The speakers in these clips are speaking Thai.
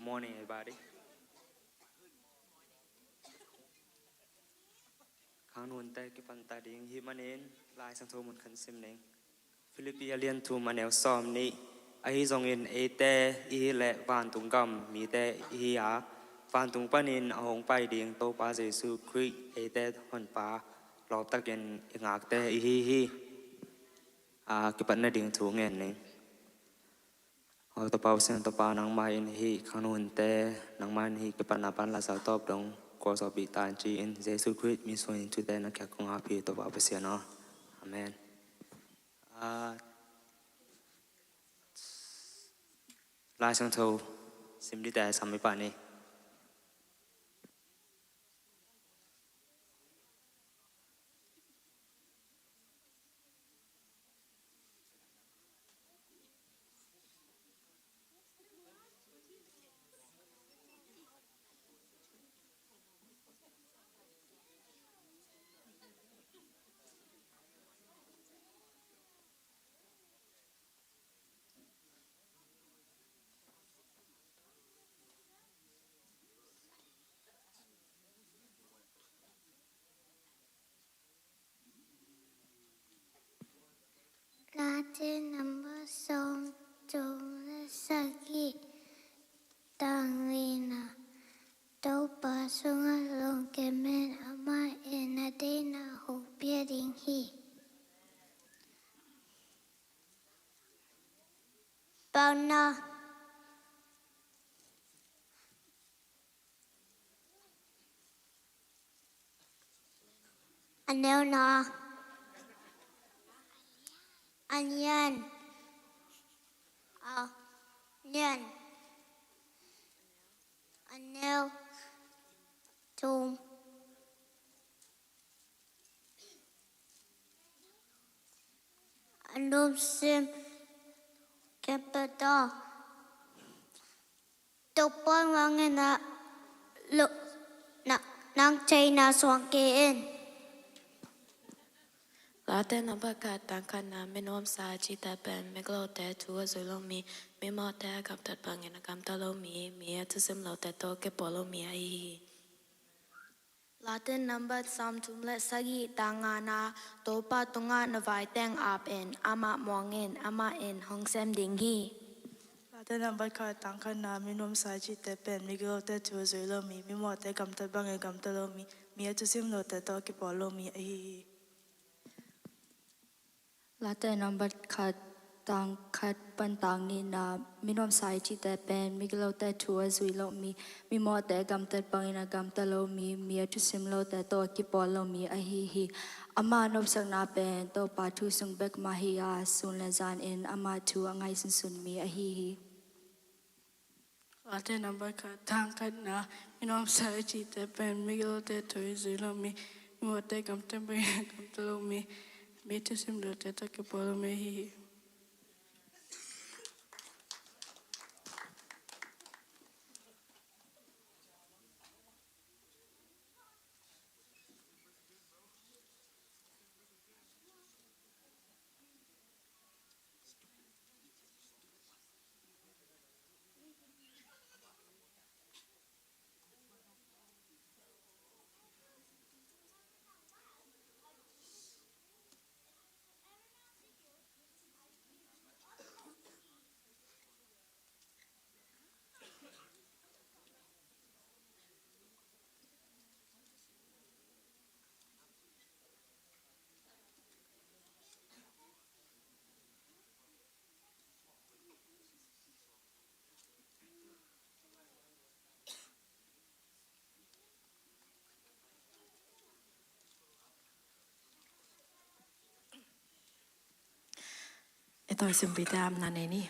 Good morning, everybody. ข้างนู้นแต่กิปันตาดิ่งฮิมันเองลายสังโทมุนขันซิมเองฟิลิปปินส์เลียนทูมันแนวซ้อมนี้ไอ้ทรงเงินเอเตอีและวานตุงกำมีแต่อีหาวานตุงปานินเอาหงไปดิ่งโตปาเจสุคริเอเตหันปาเราตะเกินงากแต่อีฮีกิปันน่ะดิ่งทูเงินนี่เอาตัวเปาเส้นตัวปานางมาอินฮีข้างนู้นแต่นางมาอินฮีกิปันนับปันลาสาวตอบดงก็สบิตานจีอินเจสุคริสต์มีส่วนจุดเด่นนักแข่งของอาพีตัวบาปเสียเนาะอาเมนลายสังโทสิมดีแต่สามีปานีลาเทนัมเบอร์สองจงและสกิตังลีนาโตปาสุงาลงเกเมนอามาเอนาเดนาโฮเปียดิงฮีเปานาอันเนวนาอันยันยันอันเนวทูมอันลูซิมแคปตอตุปอนวังเงินนะลุนักนังใจนาสวงเกนลาเต้นนับกาตังกันนาไม่น้อมสาจิตาเป็นไม่กลัวแต่ทัวร์สวยลงมีไม่มอแต่กับตัดปังเงินกำตะลมีทุกสิ่งเราแต่โตเก็บปอลมีไอลาเต้นนับสามทุ่มและสกีตังงานาโตปาตงานไว้แต่งอาบเอ็นอามามองเงินอามาเอ็นห้องแซมดิงฮีลาเต้นนับกาตังกันนาไม่น้อมสาจิตาเป็นไม่กลัวแต่ทัวร์สวยลงมีไม่มอแต่กับตัดปังเงินกำตะลมีทุกสิ่งเราแต่โตเก็บปอลมีไอลาเต้นนับขัดตังขัดปันตังนี่นามินอมสายจิตแต่เป็นมิกโลแต่ทัวซุยโลมีมอแต่กำแต่ปังนะกำแต่โลมีทุสิมโลแต่โตกิปอลมีไอฮีอามานบสังนาเป็นโตปาทุสุงเบกมาฮิยาสุนเลจานเอ็นอามาทูอังไงสุนมีไอฮีลาเต้นนับขัดตังกันนามินอมสายจิตแต่เป็นมิกโลแต่ทัวซุยโลมีมอแต่กำแต่ปังนะกำแต่โลมีทุสิมโลแต่โตกิปอลมีฮีต่อยสิมปีตามนันนี่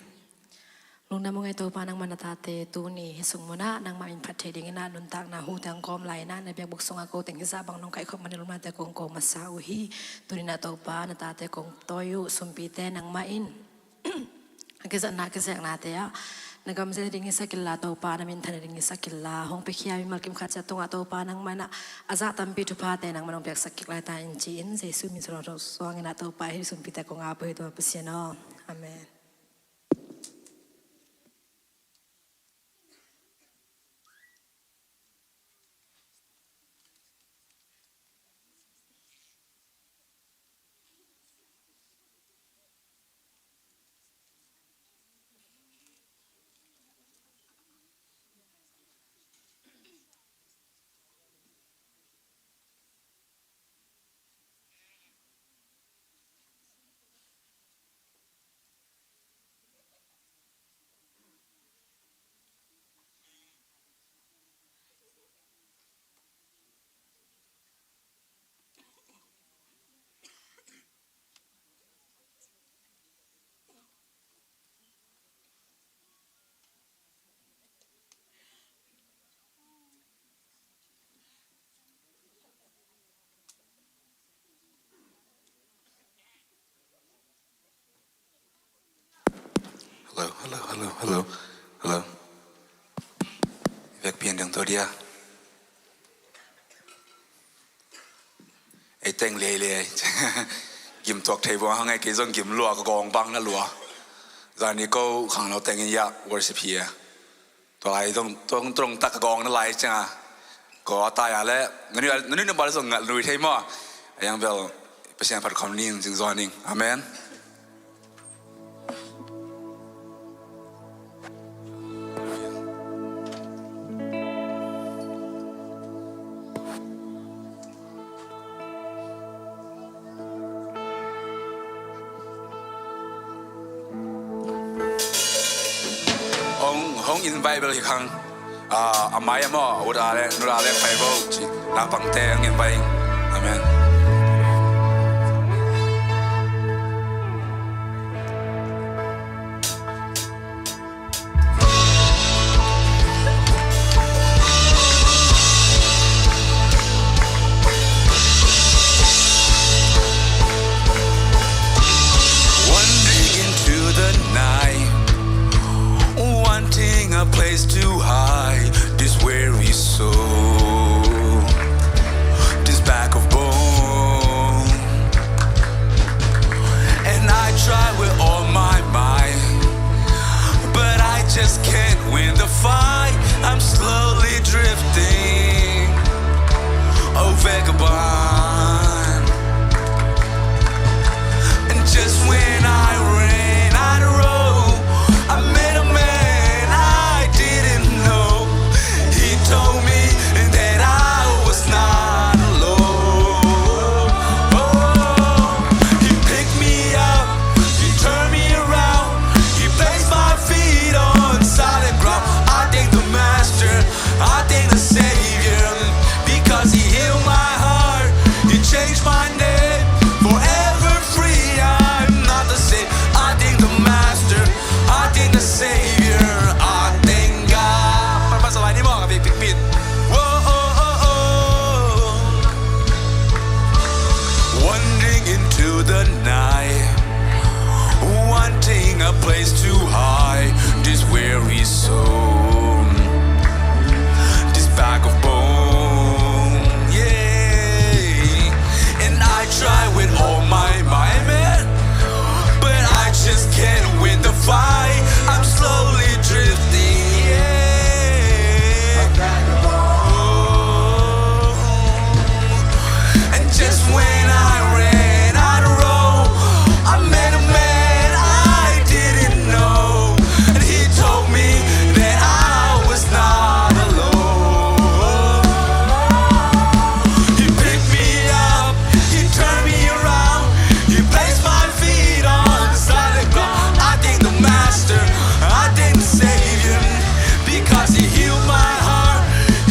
ลุงน้ำมึงไอตัวปานังมันตาเตตูนี่สมมุนะนางมาอินพัดเทดิงนานุนตากนาหูแตงกอมไหลนะในเบียกบุกสงอาโกเต็งกิซาบังน้องไก่ขบมันลุมาแต่กงโกมาซาอุฮีตุนินาตัวปานตาเตกงตอยุสมปีเตนางมาอินกิจนากิจนาเตะนักการเมืองดิ่งสักกิลลาตัวปานามินทันดิ่งสักกิลลาห้องไปขี้ยาวิมัลกิมขัดจัตุงอาตัวปานังมันอาซาตัมปีทุพาเตนังมันองเบียกสักกิลลาตาอินจีนเจสุมิสโรสวางินาตัวปาให้สมปีเตกงอาไปตัวเปเสียนออาเมน hello. Việc biển đường tôi đi à? Ai tên lê kiếm tuộc thầy vua hàng ngày cái dòng kiếm lúa cái gong băng là lúa. Giờ này cô hàng nó tên cái ya worship here. Tôi lại trong tắc gong nó lại chăng? Có tai à lẽ nó nó bảo là ngặt lùi thấy mà. Yang vel present phát con nínจึง joining. Amen. Hong in Bible hi khang amaya mo udale nurale Bible chi na pangteng in Bible. Amen. Wandering into the night, wanting a place to hide this weary soul, this back of bone. And I try with all my might, but I just can't win the fight. I'm slowly drifting, oh vagabond. And just when I ran out of road, I met a man I didn't know. He told me that I was not alone. Oh, he picked me up, he turned me around, he placed my feet on solid ground. I thank the Master, I thank the Savior, because he healed my heart, he changed my name, forever free. I'm not the same. I thank the Master, I thank the Savior, I thank God. มันสบายนี่มองกับพี่ปิด Wandering into the night, wanting a place to hide this weary soul, this bag of bone, yeah. And I try with all my might, man, but I just can't win the fight. I'm slowly drifting, yeah. Oh. And just when I ran out of road, I met a man I didn't know, and he told me that I was not alone. He picked me up, he turned me around, he placed my feet on solid ground. I thank the Master, I thank the Savior, because he healed my heart,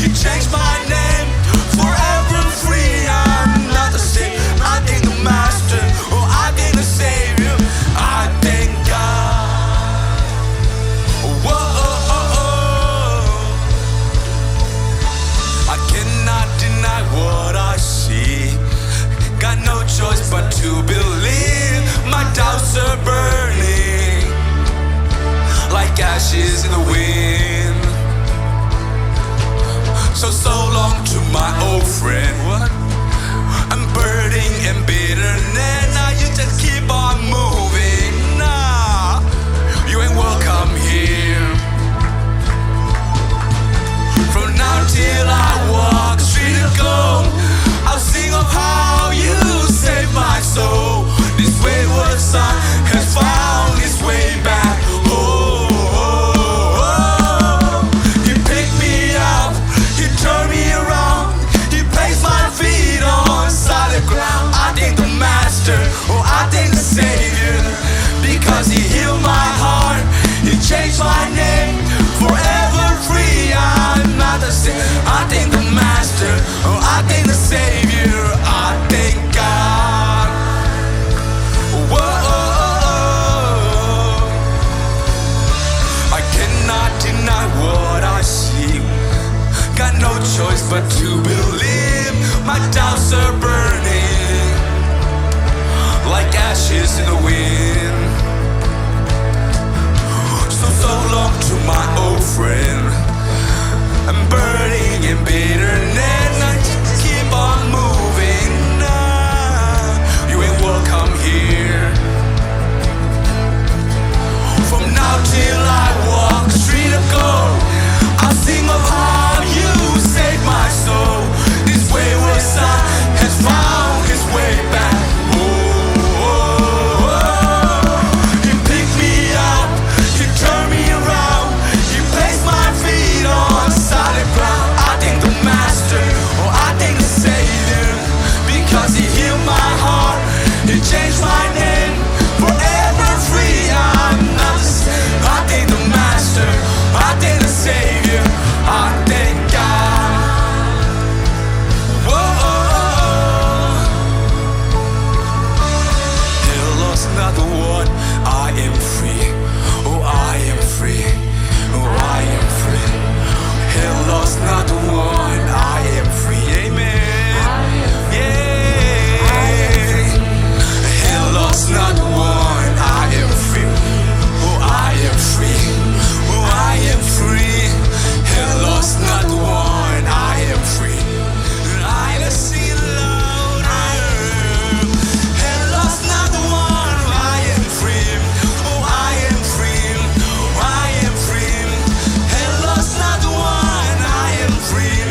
he changed my name, forever free. I'm not the same. I thank the Master, oh I thank the Savior, I thank God. Whoa, I cannot deny what I see. Got no choice but to believe. My doubts are burning like ashes in the wind. So long to my old friend. What? I'm burning and bitter. Now you just keep on moving. Nah, you ain't welcome here. From now till I walk the street of gold, I'll sing of how you saved my soul. This wayward son has found his way back. He picked me up, he turned me around, he placed my feet on solid ground. I thank the Master, oh I thank the Savior, because he healed my heart, he changed my name, forever free. I'm not the same. I thank the Master, oh I thank the Savior, I thank God. Whoa, I cannot deny what I see. Got no choice but to believe. My doubts are burning like ashes in the wind. So From now till I walk the street of gold, I'll sing of how you saved my soul. This wayward son has found his way back. He picked me up, he turned me around, he placed my feet on solid ground. I thank the Master, oh I thank the Savior, because he healed my heart, he changed my name, forever free. I'm not the same. I thank the Master, I thank the Savior, I thank God. Whoa. Hell lost not the one, I am free. Oh, I am free. Oh, I am free. Hell lost not the one, I am free. Amen. Yeah. Hell lost not the one, I am free. Oh, I am free. Oh, I am free. Hell lost not the one, I am free. I let's sing louder. Hell lost not the one, I am free. Oh, I am free. Oh, I am free. Hell lost not the one, I am free.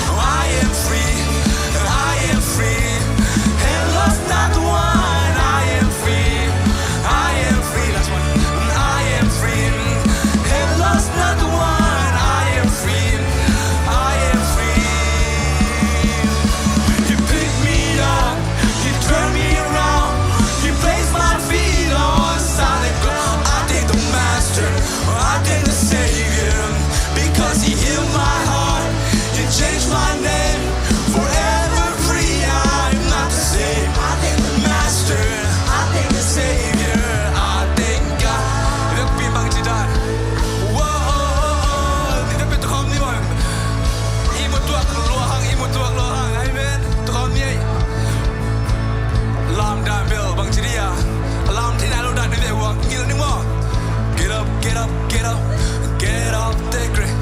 Oh, I am free. I am free. Hell lost not the one, I am free. I am free. Last one. I am free. Hell lost not the one, I am free. I am free. He picked me up, he turned me around, he placed my feet on solid ground. I thank the Master, I thank the Savior, because he healed my heart, he changed my name, forever free. I'm not the same. I thank the Master, I thank the Savior, I thank God. Idag pimbang jidan. Wow, tidak betul kau ni man. Imut tuak luahang, amen. Tu kau ni. Lam dan bel bang ceria. Lam tidak lu dan dia wang ngil ni mo. Get up, get up, get up, get off that grave.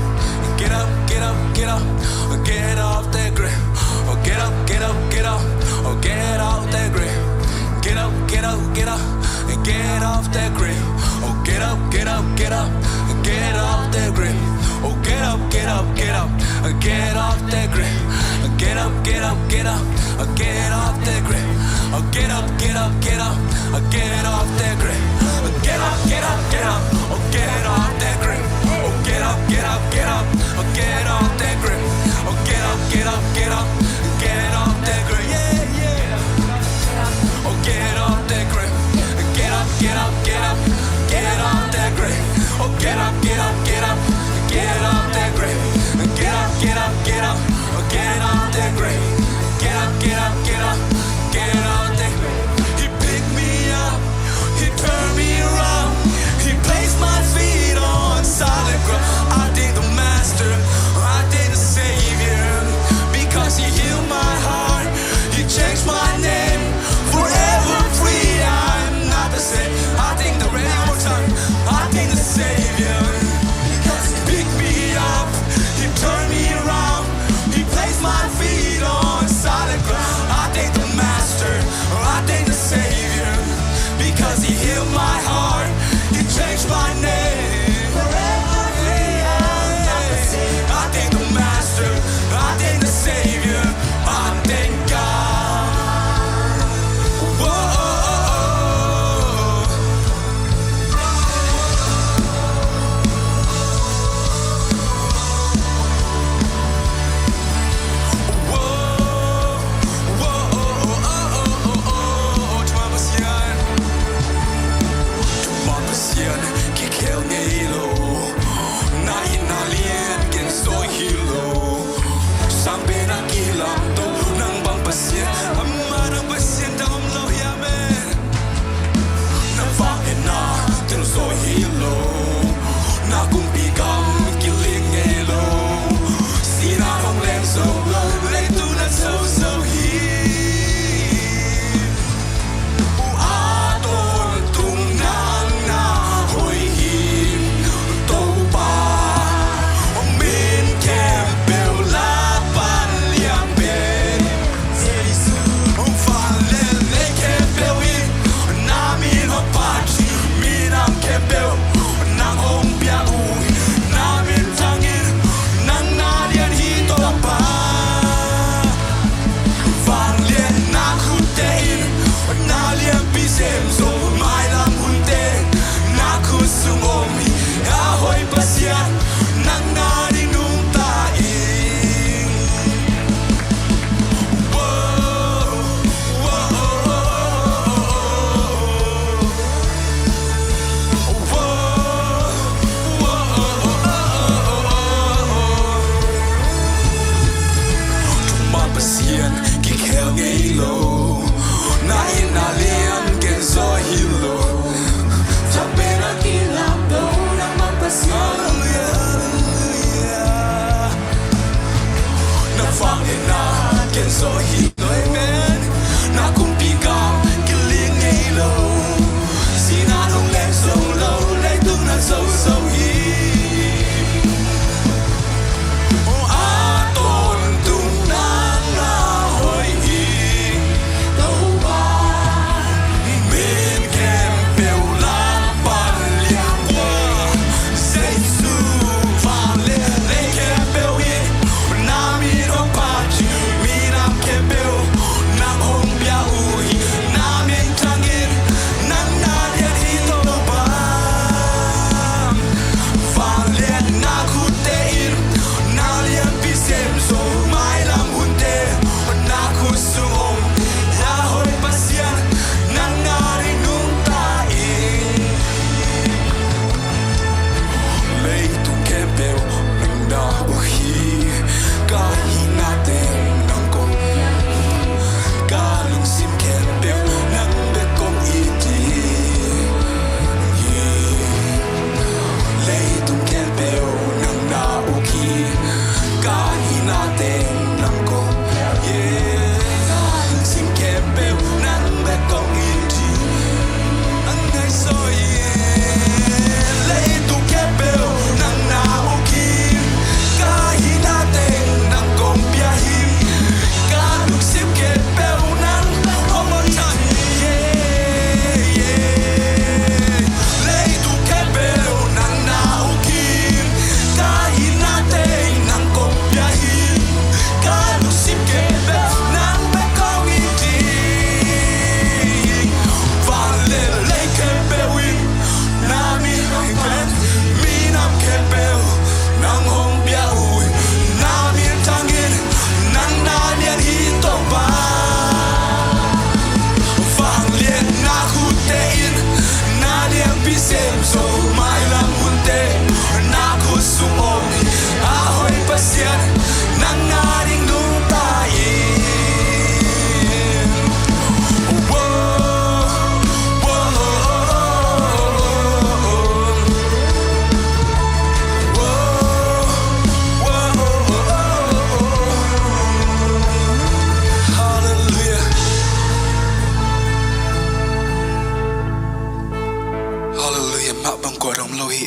Get up, get up, get up, get off that grave. Oh, get up, get up, get up, oh, get off that grave. Get up, get up, get up, get off that grave. Oh, get up, get up, get up, get off that grave. Oh, get up, get up, get up, get off that grave. Get up, get up, get up, get off that grave. Oh, get up, get up, get up, get off that grave. Get up, get up, get up, oh, get off that grave. Oh, get up, get up, get up, get off that grave. Oh, get up, get up, get up, get off that grave. Yeah, yeah. Oh, get off that grave. Get up, get up, get up, get off that grave. Oh, get up, get up, get up, get off that grave. Get up, get up, get up, get off that grave. Get up, get up, get up, get off that grave. He picked me up, he turned me around, he placed my feet on solid ground. I thank the Master, I thank the Savior, because he healed my heart, he changed my name, forever free. I'm not the same. I thank the radio time, I thank the Savior, because he picked me up, he turned me around, he placed my feet on solid ground. I thank the Master, I thank the Savior, because he healed my heart, he changed my name, forever free. I'm not the same. I thank the Master, I thank the Savior, I thank God. Whoa.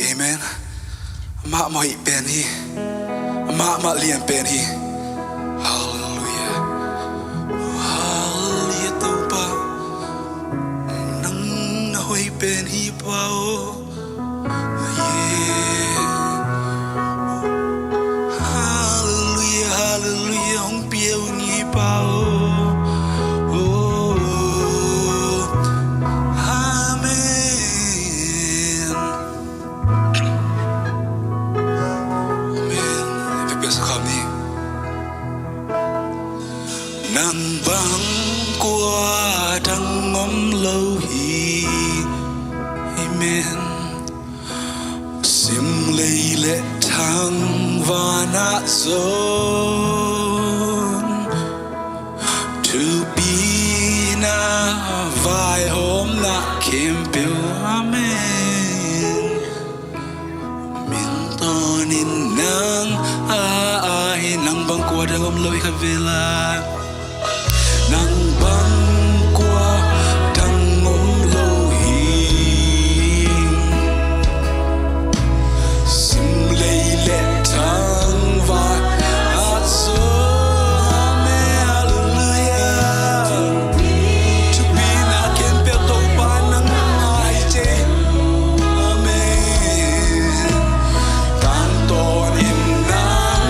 amen ma moi pen hi ma lien pen hi hallelujah hallelujah tu pa nang na hoi pen hi pa o hallelujah hallelujah ong pieu ni pa o nang bang qua đang ngắm lâu hi amen sim lấy lệ thang và nát zone to be na vai hôm na kiếm biểu amen min to nin nang ai nang bang qua đang ngắm lâu hi kavela nang bang qua đang ngom lâu hi sim lấy lệ thang và hát số amen hallelujah to be na kem pe to pa nang ai che amen tan to in nang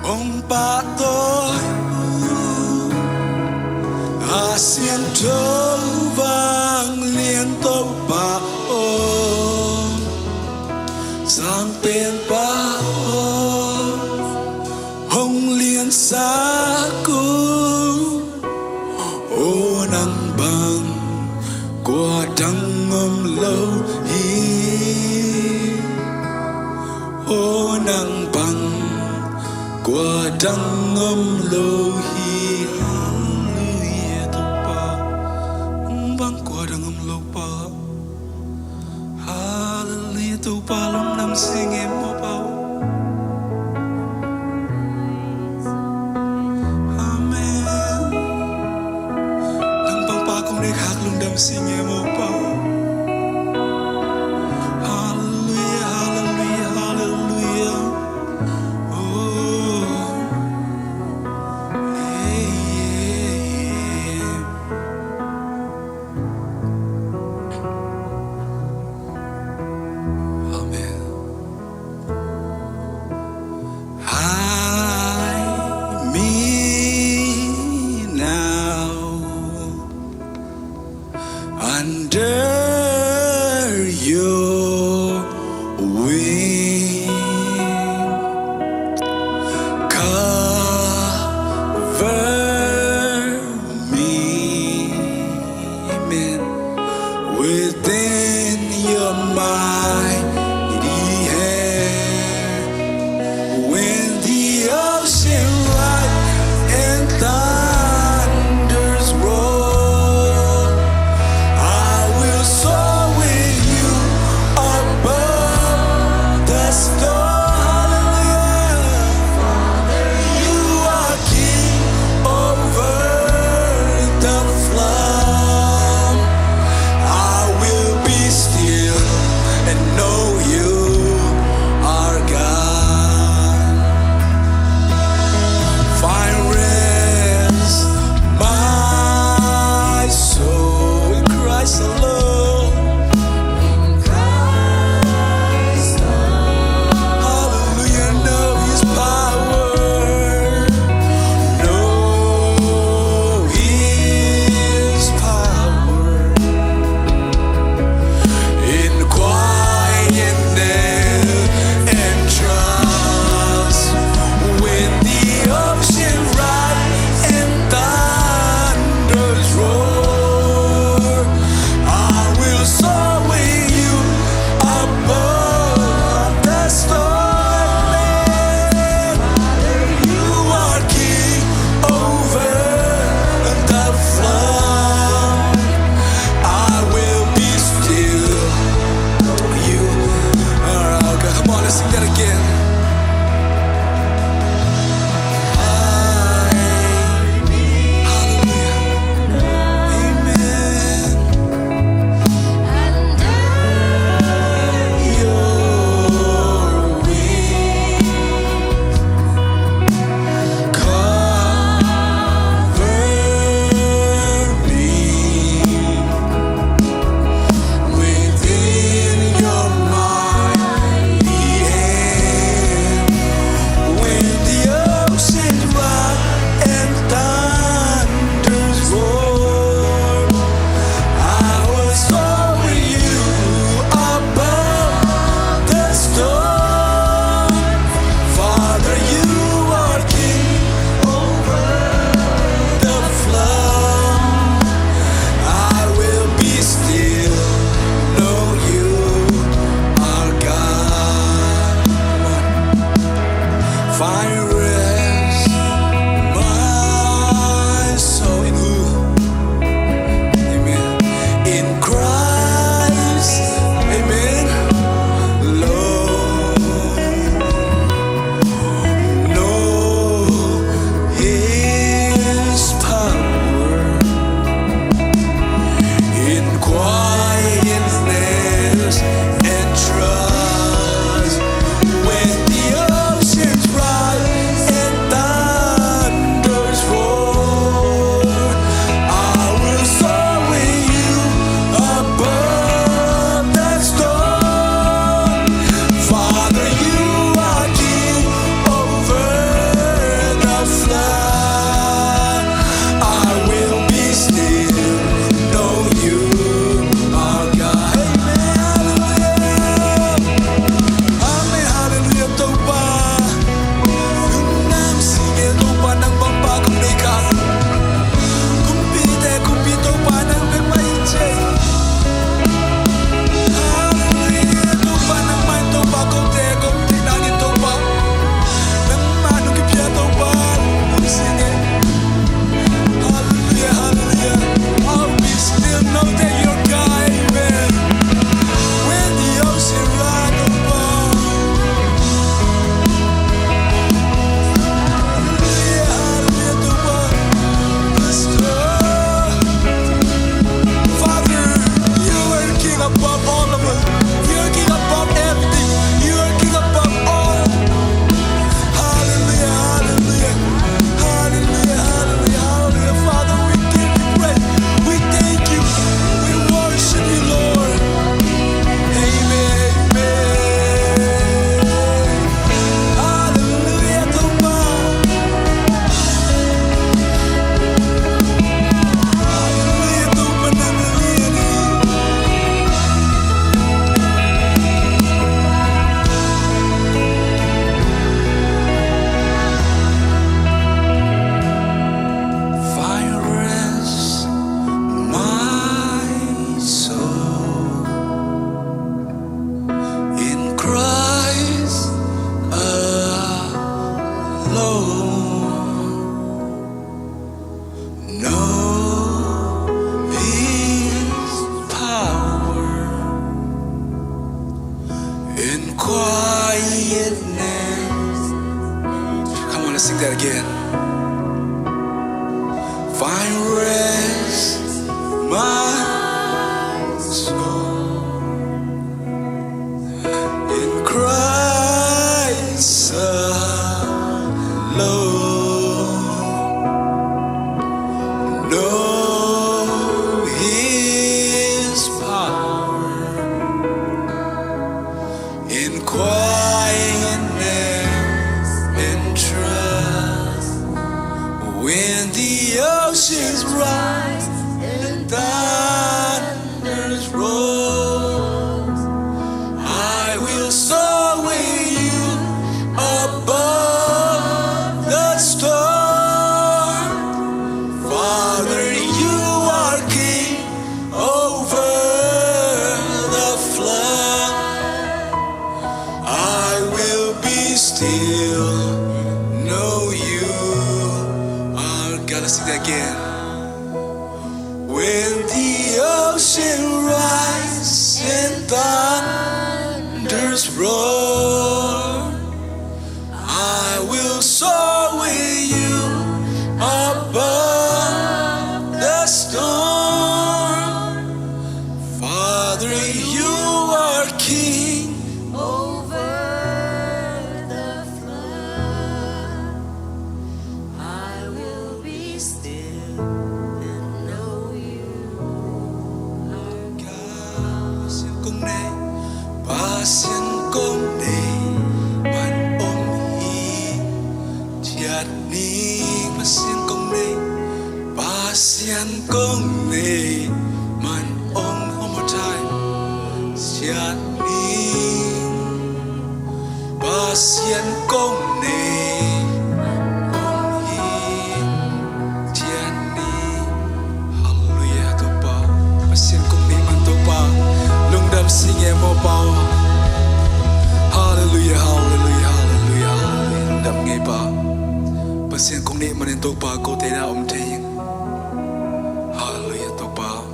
ông ba tôi ASEAN trâu vang liên tâu ba ôm sang bên ba ôm hồng liên xa cứu ô nắng bằng qua trăng ngâm lâu hi ô nắng bằng qua trăng ngâm lâu hi hallelujah tu pa bang qua trăng ngâm lâu pa hallelujah tu pa long nam sing em mo pa amen nang bang pa kong ne khak long nam sing em mo pa hallelujah hallelujah hallelujah Under your wing, cover me, amen, within your mighty hand. When the ocean rise and thunders roar, I will soar with you above the storm. Father, you are king over the flood. I will be still and know you are God. Find rest, my soul in Christ alone. Hallelujah, know His power, know His power. In quietness and trust, when the ocean rise and thunders roar, I will soar with you above the storm. You are king over the flood. I will be still. You are our God. Come on, let's sing that again. Hallelujah. Amen. Your wings cover me within your mighty hand. When the oceans rise and thunders roar, I will soar with you above the storm. Father, you are king over the flood. I will be still, know you are God. Find rest, my soul in who? Amen. In Christ, amen. Lord, know His power. In quietness and trust, when the oceans rise His power in quietness. Come on, let's sing that again. Find rest, my soul, in Christ alone. Know His power in quietness and trust. When the oceans rise and thunders roll, I will soar with you above the storm. Father, you are king over the flood. I will be still, know you are God. Let's sing that again. When the ocean rises and thunders roar, I will soar with you above the storm. Father, you are king over the flood. I will be still and know you are God. Pasien kong ne man om hi chiat ni pasien kong ne man om. One more time. Chiat ni pasien kong ne om hi chiat ni. Hallelujah to pa pasien kong ne man to pa lung dam sing e mo pa. Hallelujah, hallelujah, hallelujah, hallelujah. Đam nghe pa pasien kong ne man to pa ko te na om te yin. Hallelujah to pa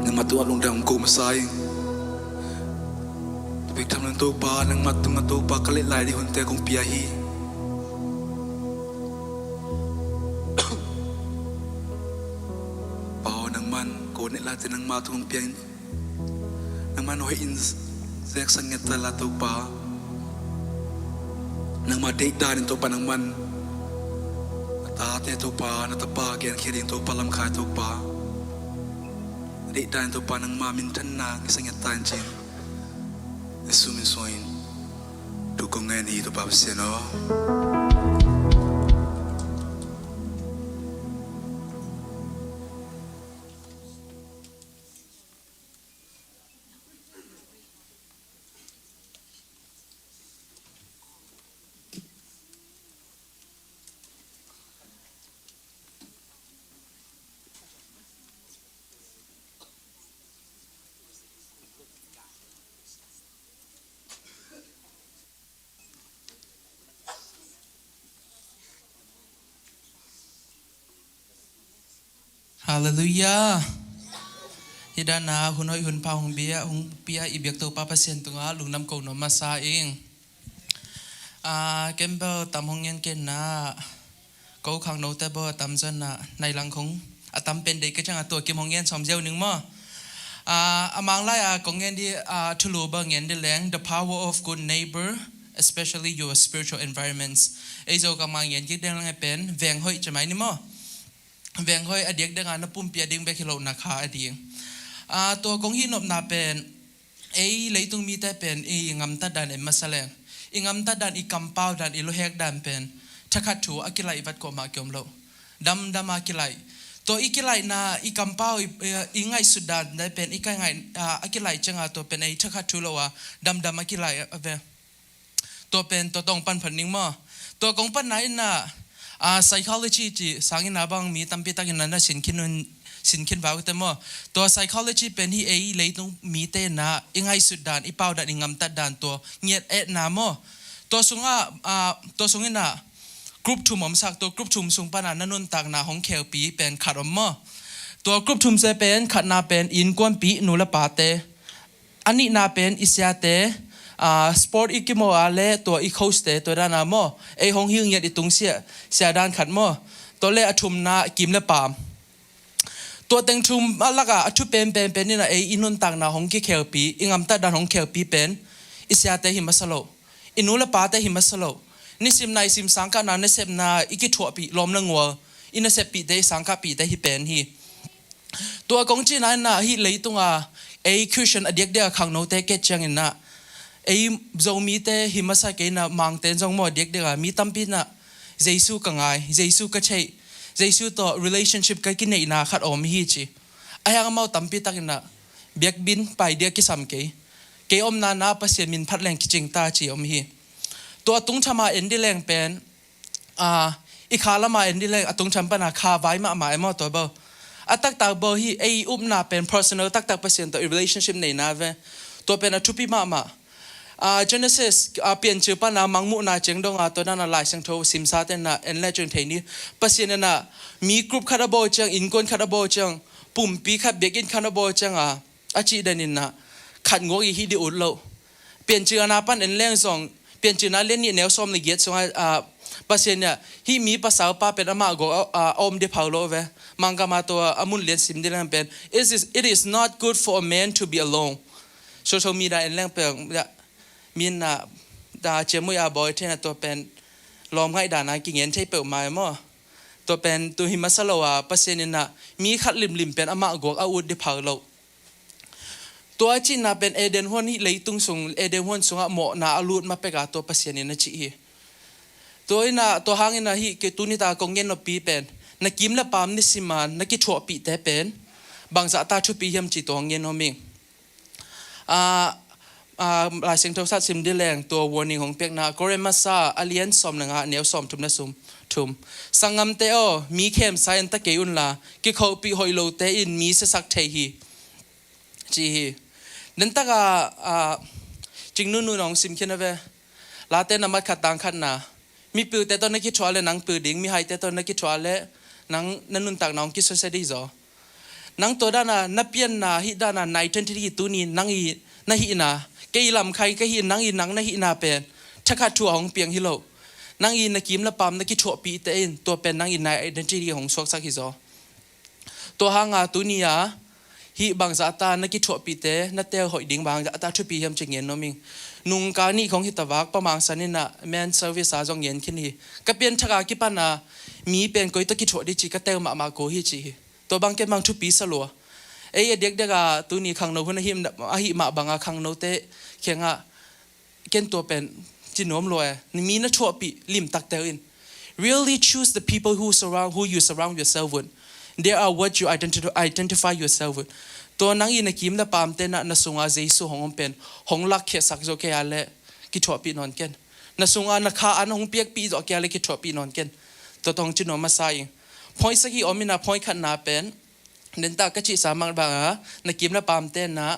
na matu lung dam ko masai. Việc tham lần tô pa nang matu nga tô pa kalit lai di hunte kong piahi. Pao nang man ko ne la te nang matu kong piang nang man hoi in zek sanget la tô pa nang ma date da to pa nang man ta te to pa na ta pa gen khiring to pa LamKhai to pa date da to pa nang ma min tan na sanget tan chin. Assuming soin tu kong ni tu pa no. Hallelujah. Hidana hunoi hun pa hung pia ibyak to pa pasien tunga lungnam ko no masaing. Kembo tam hong yen ken na ko khang no te bo tam jan na nai lang khong atam pen de ke chang to kim hong yen som jeu ning mo. Amang lai kong yen di thulu ba ngien de leng the power of good neighbor, especially your spiritual environments. Ezo ka mang yen ki deng lang pen veng hoi chamai ni mo. Veng hoi adiak dengan na pumpia ding bekilo na kha ading. To kong hinop na pen leitung mi te pen ngam ta dan masaleng. Ingam ta dan ikampaw dan ilohek dan pen. Takatu akilai ibat ko ma kyom lo. Dam akilai. To ikilai na ikampaw ingay sudan na pen ikay akilai changa to pen ay takatu lo wa dam akilai ave. To pen to tong pan paning mo. To kong pan na psychology ji sangin abang mi tampi takin na sinkin bago mo to psychology pen hi ei leitung mi te na ingay sudan ipaw dan ingam ta dan to ngiet na mo to sungin na กรุ๊ปทุมอมสักตัวกรุ๊ปทุมสุงปานานุนตักนาของเคลปีเป็นขัดอมมอตัวกรุ๊ปทุมเซเป็นขัดนาเป็นอินกวนปีนูละปาเตอันนี้นาเป็นอิสยาเตสปอร์ตอีกิโมอาเลตัวอีโคสเตตัวด้านนาโมไอหงหิ้งยัดอีตุงเสียด้านขัดโมตัวเลอทุมนากิมละปามตัวเต็งทุมลักอะทุเป็นนี่นะไออินุนตักนาของกิเคลปีอิงอัมตัดด้านของเคลปีเป็นอิสยาเตหิมัสโลอินูละปาเตหิมัสโลนิสิมนายสิมสังกัดนั้นเสพนาอีกิถั่วปีลมละงัวอินเสพปีเตสังกัดปีเตหิเป็นฮีตัวกงจีนั้นนะฮิเลยตุงไอคริสเตียนอเดียกเดียขังโนเตเกจังอินนะไอโจมีเตหิมัสเกนะมังเตนจงโมเดียกเดียมีตั้มปีนะเยซูกังไงเยซูก็ใช่เยซูตัว relationship กันกินในนาขัดอมฮีจีไอ้ยังมาตั้มปีตักนะเบียกบินไปเดียกิสามเกอมนาปัสเซียมินพัดแรงกิจิงตาจีอมฮีตัวตุงชมาเอ็นดิแรงเป็นอีขาละมาเอ็นดิแรงตุงชมปนาคาไว้มาหมายมอตัวเบอตักตาเบอฮีไออุบนาเป็น personal ตักเปอร์เซ็นต์ตัว relationship ในนาเวตัวเป็นทุปีมาGenesis เปลี่ยนชื่อปนามังมุนาเจงดงตัวนั้นลายสังโทสิมซาเตนะเอ็นเลจงเทนี้เปอร์เซ็นต์น่ะมีกลุ่มคาราโบจังอินกอนคาราโบจังปุ่มปีขับเบกินคาราโบจังอาจีเดนินนะขัดงออีฮีดิอุดโลเปลี่ยนชื่อนาปันเอ็นเลงส่งเปลี่ยนชื่อนั้นเล่นนี่แนวซ้อมในเกียรติส่งเปอร์เซ็นต์เนี่ยที่มีภาษาป้าเป็นอามาโกอมเดพาวโลเวมังกามาตัวอามุนเลียนสิมเดลังเป็น it is not good for a man to be alone โซเชียลมีได้เอ็นเลงเป็นมีน่ะดาเจมุยอาบอยเทนะตัวเป็นลอมให้ดานากิเงินใช้เปิดมาหม้อตัวเป็นตัวหิมัสโลอาเปอร์เซ็นต์น่ะมีขัดลิมเป็นอามาโกอาอุดเดพาวโลตัวจีน่ะเป็นเอเดนฮวนที่เลยตุงส่งเอเดนฮวนส่งหมอน่ะอาลูดมาเปกาตัวเปอร์เซ็นต์นี่นะจีตัวน่ะตัวหางน่ะฮิเกตุนิตากงเงินนปีเป็นนักกิมและปามนิสิมันนักกิถั่วปีแต่เป็นบางสัตว์ชุปียมจีตัวเงินนมิงลายเสียงโทรศัพท์ซิมดิแรงตัว warning ของเปียกนาโกเรมาซาอเลียนสอมหนังเหนียวสอมทุมนะซุมทุมสังงามเตอมีเข้มไซน์ตะเกียอุนลากิเขาปีหอยโลเตอินมีเสสักเทฮีจีฮีนั่นตะกาจิงนู่นน้องซิมเขียนเอาไว้ลาเตนมัดขัดตังขัดนามีปืนแต่ตอนนักกิจวัตรเลยนังปืนดิ่งมีไฮแต่ตอนนักกิจวัตรเลยนังนั่นนุ่นตักน้องกิจวัตรเสดีจ้ะนังตัวด้านนับเปียนนาฮิดานาไนเทนที่ตัวนี้นังอีนาฮินาเกี่ยลำใครก็หินนังอีนังนาฮินาเป็นถ้าขาดถั่วของเปียงฮิโลนังอีนักกิมละปั๊มนักกิจวัตรปีเตนตัวเป็นนังอีในไอเดนติตี้ของสวกสักฮิโซตัวหางตัวนี้ฮิบางสัตว์นักกิจวัตรปีเตนัดเตลหอยดิ่งบางสัตว์ชุดปียมเจงเงินน้อมิงนุ่งการนี่ของฮิตวักประมาณสันนินะแมนเซอร์วิสจงเงินขึ้นฮีก็เป็นทักกิปันนามีเป็นก้อยตะกิจวัตรดิจิก็เตลมาโกฮิจิตัวบางเก็บบางชุดปีสลัวเอ้ยเด็กตัวนี้ขังโนคนหิมหิมาบางขังโนเตเขียงเก็นตัวเป็นจินโนมลอยมีนัชวปีลิมตักเตอิน really choose the people who you surround yourself with they are what you identify yourself with ตัวนังอินกิมและปามเตนะนสุงอาเจสุของเป็นหงลักเขสักโจเกอาเลกิจวัตรปีนอนเกนนสุงอานักขาอันหงเปียกปีโจเกอาเลกิจวัตรปีนอนเกนตัวตองจินโนมาใส่พอยสักกี่อมินาพอยขันนาเป็นเดินตากระชิสามังบางนักกิมและปามเต้นนะ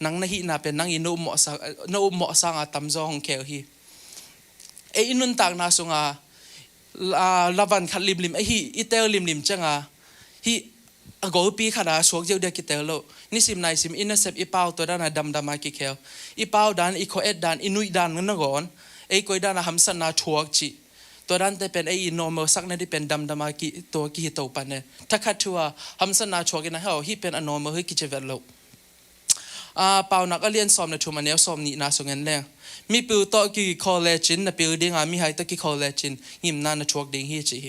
นังนาฮินาเป็นนังอินุหมอสังนุหมอสังอาตัมจองเคลฮีไออินุนตากนาสุงาลาวันขัดลิมไอฮีอิเตลลิมจังฮีโกปีขนาดสวกเจ้าเด็กกิเตลโลนิสิมนายสิมอินเซปอีเป้าตัวด้านดำมากิเคลอีเป้าด้านอีโคเอ็ดด้านอินุยด้านนั่นก่อนไอโกยด้านหัมสันนาชวกจีตัวด้านแต่เป็นไอ้โนมสักนั่นที่เป็นดำมากิตัวกิฮิโตปันเนี่ยถ้าขัดชัวหัมสันนาชวกินนะเฮาฮีเป็นอนอมเฮกิเจเวลโลเป่านักเรียนสอบในชัวมันเนี้ยสอบนี่น่าสงเงินแรงมีปิวโตกิคอลเลจินนะปิวดิ้งมีไฮตกิคอลเลจินยิมนานะชวกดิ้งฮีจี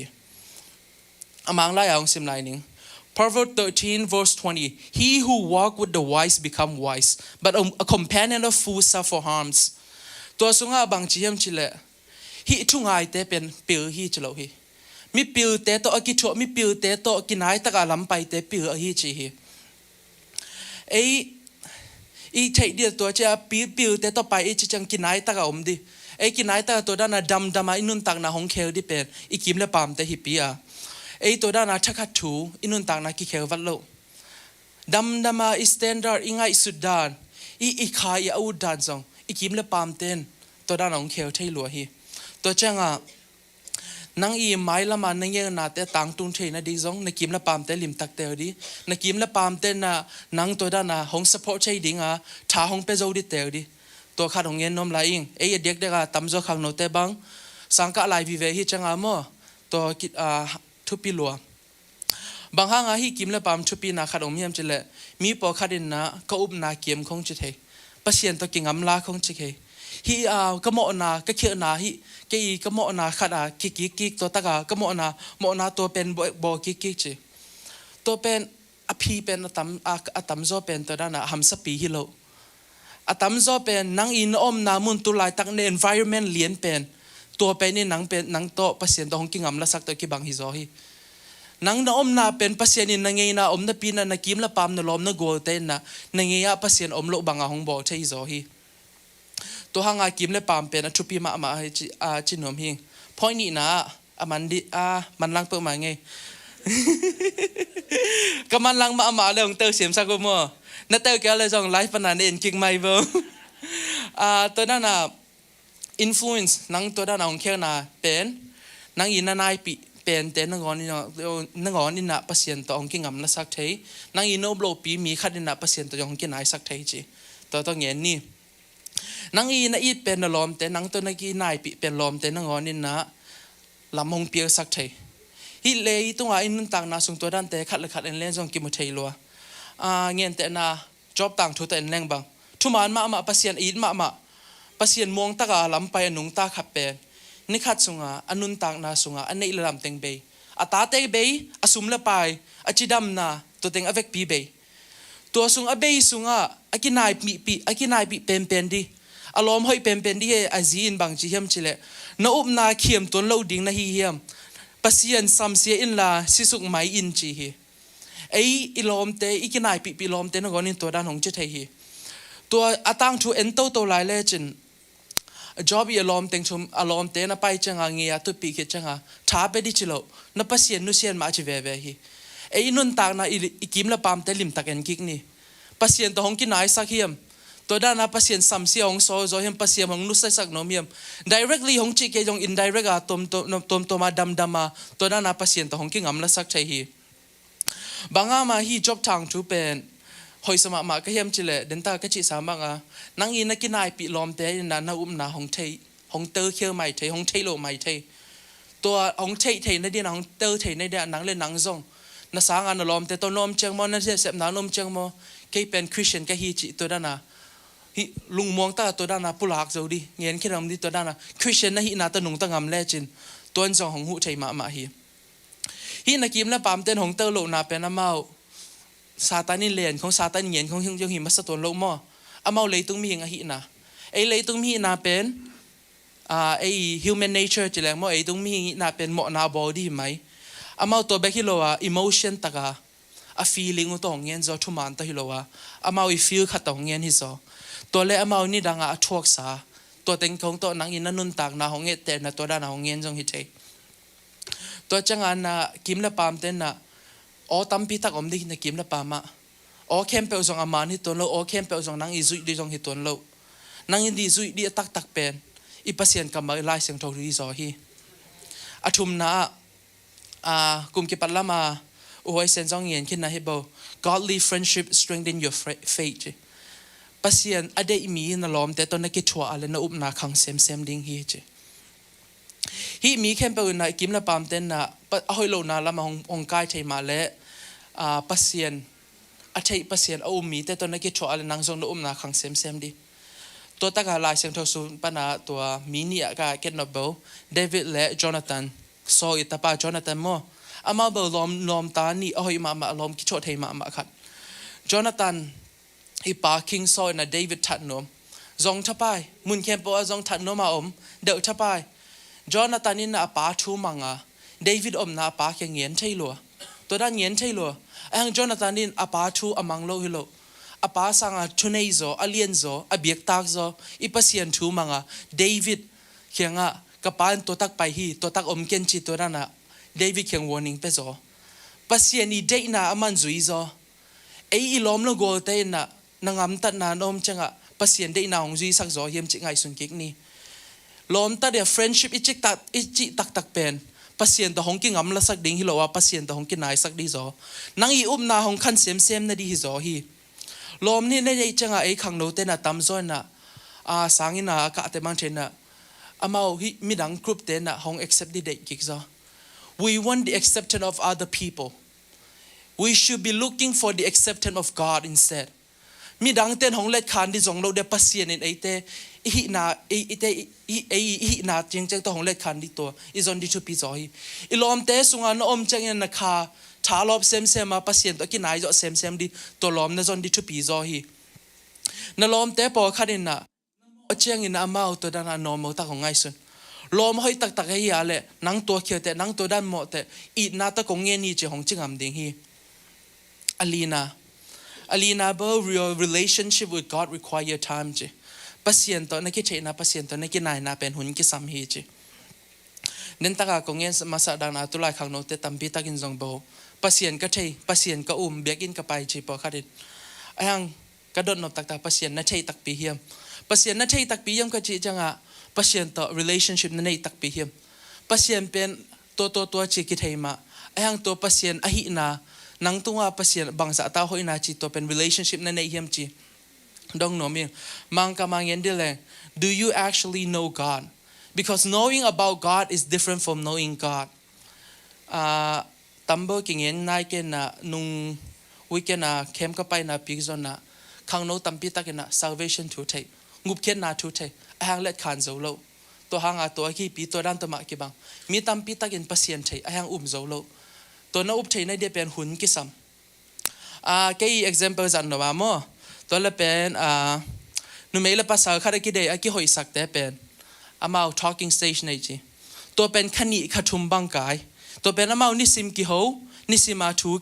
มังไล่เอาสิมไลนิ่ง Proverbs 13 verse 20 He who walk with the wise become wise but a companion of fools suffer harms ตัวสุงาบางจีเอ็มชิเลฮิทุ่งไอเตเป็นปิวฮิจโลฮิมีปิวเตโตอกิชัวมีปิวเตโตกินไอตะกาลำไปเตปิวฮิจีฮิอีใช่เดียวตัวเจ้าปิวเตโตไปอีจังกินไอตะกาอมดิกินไอตะกาตัวด้านดำมาอินุนตักนาของเคลดิเป็นอีกิมและปามเตฮิปีอาตัวด้านชักขัดถูอินุนตักนากิเคลวัดโลดำมาอีสแตนดาร์ดอีง่ายสุดด้านอีขายอาวุธด้านซองอีกิมและปามเต้นตัวด้านของเคลใช่หลัวฮิตัวเจ้า นังอีไม้ละมันนังเยนาเตต่างตุงเทนะดีจงนักกิมละปามเตลิมตักเตอดีนักกิมละปามเตนะนังตัวด้านน่ะหงสปอร์ตใช่ดิงอ่ะท้าหงเปโจดิเตอดีตัวขาดหงเงินนมไหลอิงเด็กเด็กตั้มโจขังโนเตบังสังกัดไลวิเวฮิจังอ่ะมั่วตัวกิทุปีลัวบางครั้งฮิกิมละปามทุปีนาขาดหงมีมจิเลมีปอขาดินนะก็อุบนาเกียมคงจิเทปัสยันตัวกิงอำลาคงจิเทฮิก็เหมาะนาก็เขียนาฮิก็อีก็เหมาะนาขัดกิกตัวตะกาก็เหมาะนาตัวเป็นบ่กิกจิตัวเป็นอภีเป็นอตัมโซเป็นตัวนั้นหัมสปีฮิโลอตัมโซเป็นนังอินอมนามุนตุลายตักใน environment เลียนเป็นตัวเป็นนี่นังเป็นนังโตปัสยันตัวของกิงอำลาสักตัวกิบังฮิโซฮินังนาอมนาเป็นปัสยันนังเงยนาอมนาปีนานักกิมละปามนาลมนาโกลเตนนะนังเงยปัสยันอมโลบังอาหงบ่ใช่ฮิโซฮิตัวหางากิมเลปามเป็นชุปีมาจินนมหิงพอยนี่นะมันดิมันลังเปิดมาไงก็มันลังมาเลยของเตอร์เสียมสักกูมั่วนั่นเตอร์แกเลยส่งไลฟ์ปนันเองกิ่งไม่เบิ้มตัวนั้นอินฟลูเอนซ์นังตัวนั้นของเขียนเป็นนังอินนายปีเป็นแต่นังก่อนนี่นะปัสยันตัวของกิ่งอำนักสักเทนังอินโนบโลปีมีขัดนี่นะปัสยันตัวของกิ่งนายสักเทจีตัวเงี้ยนี่นังอีน่ะอีเป็นลมแต่นังตัวนักอีนายปีเป็นลมแต่นังงอนินนะลำหงเปียสักเทฮิเลยตัวอินุนต่างนาส่งตัวด้านแต่ขัดเลยขัดเอ็นเล่นส่งกิมเทยลัวเงี้ยแต่นาจอบต่างทุแต่เอ็นแรงบังทุมานมาปัสยันอีดมาปัสยันมองตะกาลำไปนุงตาขับเป็นนิขัดส่งอันนุนต่างนาส่งอันนี้ละลำเต็งเบยอัตาเตเบยอสุมละไปอจิดำนาตัวเต็งอเวกปีเบยตัวส่งอเบยส่งอากินายปีเป็นดีอารมณ์ให้เป็นที่อาจีนบางจีเฮียมชิเลนอุบนาเขียมตัวเราดิ่งนาฮีเฮียมปัสยันซัมเสียอินลาสิสุกไม่อินจีฮีไออิลอมเตอีกินายปีลอมเตนก่อนินตัวด้านของจิตฮีตัวอาตังทูเอ็นโตตัวไลเลจินจอบอีอารมณ์เต็งชมอารมณ์เตนไปจังเงียตุปีกิจังท้าไปดิจิโลนปัสยันนุเซียนมาจิเวฮีไอนุนตากนาอีกิมละปามเตลิมตักเอ็นกิกนี่ปัสยันตัวของกินายสักเฮียมตัวด้านนับปัสยันสัมเสียของโซโซเห็นปัสยันของนุสัยสักโนมีม directly ของจีเกยอง indirect ตัวมาดำมาตัวด้านนับปัสยันตัวของกิงอำละสักใช่ฮีบางอามาฮี job ทางทูเป็นหอยสมัครมาก็เฮียมจิเลเดินตาก็จีสามบางนังอินนักกินายปีลอมเตยนันนาอุ้มนาของเทยของเตอร์เคียวไม่เทยของเทยโลไม่เทยตัวของเทยในเดียนของเตอร์เทยในเดียนนังเล่นนังซงนักสางานลอมเตตัวนมเชียงมอนั่นเสียบนานมเชียงมอแค่เป็นคริสเตียนก็ฮีจิตัวด้านน่ะลุงมองตาตัวด้านน่ะผู้หลักเจ้าดิเงี้ยคิดว่ามันตัวด้านน่ะคริสเตียนน่ะฮีน่าตะหนุ่งตะงำแลจินตัวอันสองของหูใจมาฮีนักกิมและปามเต้นของเตอร์โลน่ะเป็นอาเมาซาตานิเลนของซาตานเงี้ยของยังหิมัสตัวโลมออาเมาเลยตุ้งมีอย่างฮีน่ะไอเลยตุ้งมีน่ะเป็นไอ human nature จีแรงมอไอตุ้งมีน่ะเป็นหมอนาบอดี้ไหมอาเมาตัวเบกิโลemotion ตะกาfeeling ตัวของเงี้ยจะทุ่มอันตะฮิโลอาเมาfeel ขัดตัวของเงี้ยฮิโซตัวเล่อาเมานี่ดังทวกษาตัวเต็งของตัวนังอินนุนตากนาของเงี้ยแต่นะตัวด้านของเงี้ยจงฮิตเจตัวจังอันนะกิมละปามเต้นนะอ๋อตั้มพิทักอมดินะกิมละปามะอ๋อเข้มเปลวจงอามานี่ตัวเราอ๋อเข้มเปลวจงนังอิซุยดีจงฮิตตัวเรานังอินดีซุยดีตักเป็นอีปัสยันกำมาไล่เสียงทองดีซอฮีอาทุมนะกุมกิปัลละมาโอ้ยเซนจงเงียนขึ้นนะเฮโบ godly friendship strengthen your faith ปัสยันอเดยมีนลอมแต่ตอนนักกิจชัวอะไรนะอุปนาขังเซมดิ้งฮีมีเข้มเปลวนะกิมละปามเต้นนะเอาให้โลนาละมาองกายใช้มาและปัสยันอาชัยปัสยันเอามีแต่ตอนนักกิจชัวอะไรนางทรงนะอุปนาขังเซมดิตัวตะการลายเสียงทศปนาตัวมินิอาการเกตนเบลเดวิดและจอนาธานโซอิตาปาจอนาธานโมอามาเบลลอมตานี่เอาให้มาลอมกิจชัวไทยมาขัดจอนาธานอีปาคิงซอยนะเดวิดทัดนมจงทับไปมุนเข้มปะจงทัดนมมาเดือดทับไปจอนาธานนี่นะป้าทูมังเดวิดนะป้าแข่งเงียนใช่หรอตัวด้านเงียนใช่หรอไอ้ฮังจอนาธานนี่ป้าทูมังโลฮิโลป้าสังทุนเอโซอเลียนโซอเบียกตักโซอีปัสยันทูมังเดวิดเขียงกับป้าตัวตักไปฮีตัวตักเกนจิตัวนั้นเดวิดเขียง warning ไปโซปัสยันนี่เดน่ะมันจุยโซไอ้ล้อมแล้วโกเตน่ะนางอำตัดนานอมจังปัสยันเดน่ะของจุยสักโซเยี่ยมจิงไงสุนกิกนี่ล้อมตัดเดีย friendship อิจิตักเป็นป pasien to hong ki ngam la sak ding hi lo wa pasien to hong ki nai sak di zo nang I na hong khan sem na di hi zo hi lom ni ne ei changa ei khang no te na tam zo na sangina ka te mang chen na amao hi midang group te na hong accept di de ki zo we want the acceptance of other people we should be looking for the acceptance of God instead mi dang ten hong let khan di zong lo de pasien in ate hi na jing jing to hong let khan di to is on di chu pi zo hi ilom te sunga no om chang na kha tha lop sem ma pasien to ki nai zo sem di to lom na zon di chu pi zo hi na lom te po khanin na chang in amao to dana no mo ta hong ngai sun lom hoi tak hi ale nang to khio te nang to dan mo te I na ta kong nge ni che hong chingam ding hi Alina bo your relationship with God require time je pasien to na ki che na pasien to na ki nai na pen hun ki sam hi je nen ta ka kong nge masa dang na tu lai khang no te tampi takin zong bo pasien ka thei pasien ka bekin ka pai je po kharin ayang ka don no tak ta pasien na thei tak pi hiam pasien na thei tak pi yam ka chi changa pasien to relationship na nei tak pi hiam pasien pen to chi ki thei ma ayang to pasien ahi na nang tunga pasien bangsa ta hoi na chi to pen relationship na nei hiam chi dong no mi mang ka mang yen dile do you actually know God because knowing about God is different from knowing God tambo king yen nai ken na nung weekend na kem ka pai na pig zon na khang no tampi ta ken na salvation thu thai ngup ken na thu thai ahang let khan zo lo to hanga to ki pi to dan to ma ki bang mi tampi ta ken pasien thai ahang zo lo to na up thai na de pen hun ki sam cái example zan no ba mo to la pen nu me la pasal khara ki de aki hoi sak te pen amao talking station ai chi to pen khani khathum bang kai to pen amao ni sim ki ho ni sima thu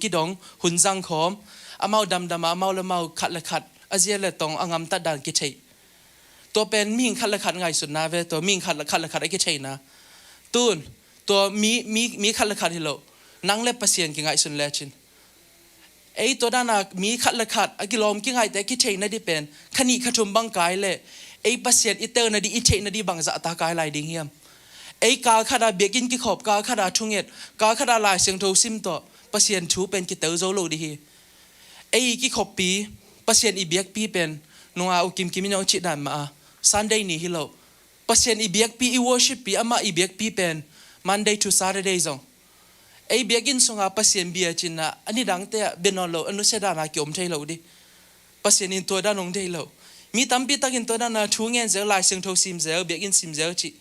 ki dong hun jang khom amao dam amao la mau khat la khat azia la tong angam ta dan ki thei to pen ming khat la khat ngai sun na ve to ming khat la khat ai ki thei na tun to mi khat la khat hi lo nang le pasien ki ngai sun le chin ei to dana mi khat la khat akilom ki ngai te ki thei na di pen khani khathum bang kai le ei pasien iter na di I thei na di bang za ta kai lai ding hiam ei ka khada bekin ki khop ka khada thunget ka khada lai seng tho sim to pasien thu pen ki teu zo lo di hi ei ki khop pi pasien I biak pi pen nunga u kim no chi dan ma Sunday ni hi lo pasien I biak pi I worship pi ama I biak pi pen Monday to Saturday zong ei biakin sunga pasien bia chin na ani dang te benolo anu se da na kyom thei lo di pasien in to da nong thei lo mi tampi takin to da na thu ngen zel lai seng tho sim zel biakin sim zel chi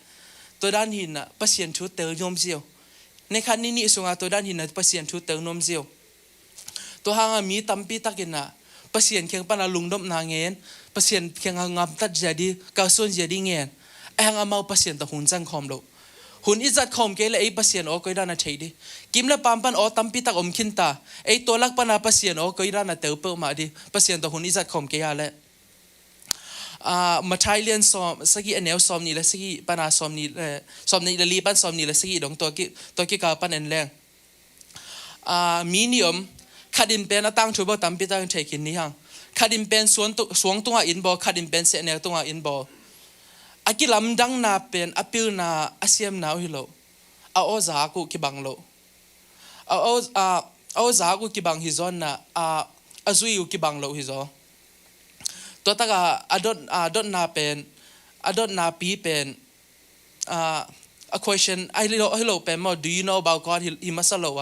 to dan hin na pasien thu te yom zio ne khan ni sunga to dan hin na pasien thu te nom zio to hanga mi tampi takin na pasien kheng pana lungdom na ngen pasien kheng ngam tat jadi ka son jadi ngen anga mau pasien ta hun jang khom lo hun izat khom ke le ei pasien o koi dana thei di kim la pampan o tampi tak om khin ta ei tolak pana pasien o koi dana teu pe ma di pasien to hun izat khom ke ya le Mathailian som sagi anel som ni le sagi pana som ni le li pan som ni le sagi dong to ki ka pan en leng minium khadin pen atang thu bo tampi tang thei kin ni hang khadin pen suang tunga in bo khadin pen se ne tunga in bo akilam dang na pen apil na asiam na hi lo a o za ku ki bang lo a o za ku ki bang hi zon na azui ku ki bang lo hi zo to ta ga adon na pi pen a question I hello pen mo do you know about God hi masalo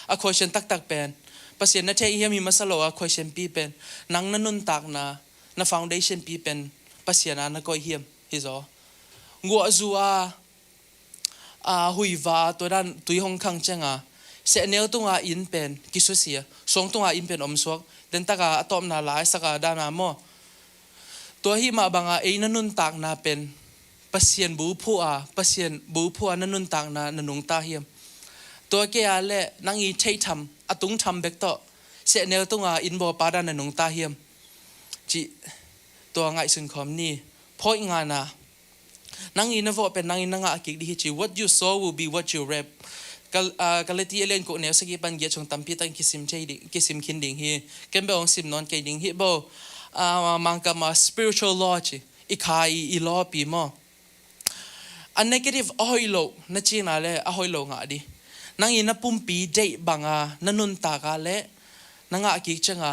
a question tak pen pasien na thei hiam hi masalo a question pi pen nang na nun tak na foundation pi pen pasien na ko hiam hi zo ngua zua huiwa to dan tui hong khang changa se neu tunga in pen kisusia song tunga in pen omsok den taka atom na lai saka dana mo to hi ma banga eina nun tak na pen pasien bu phua na nun tak na nanung ta hiam to ke ale nangi thei tham atung tham bek to se neu tunga in bo pa dan nanung ta hiam chi to ngai sun khom ni phoi nga na nang ina vo pen nang ina nga akik di chi what you sow will be what you reap kalati elen ko ne sagi pan ge chong tampi tang kisim chei di kisim kin ding hi kembe ong sim non ke ding hi bo mangka ma spiritual law chi ikhai I law pi mo อัน negative อหอยโลนั่นจริงนะเลยอหอยโลงะดินังอีนับปุ่มปีเจบังนันนุนตากาเละนังกิกจัง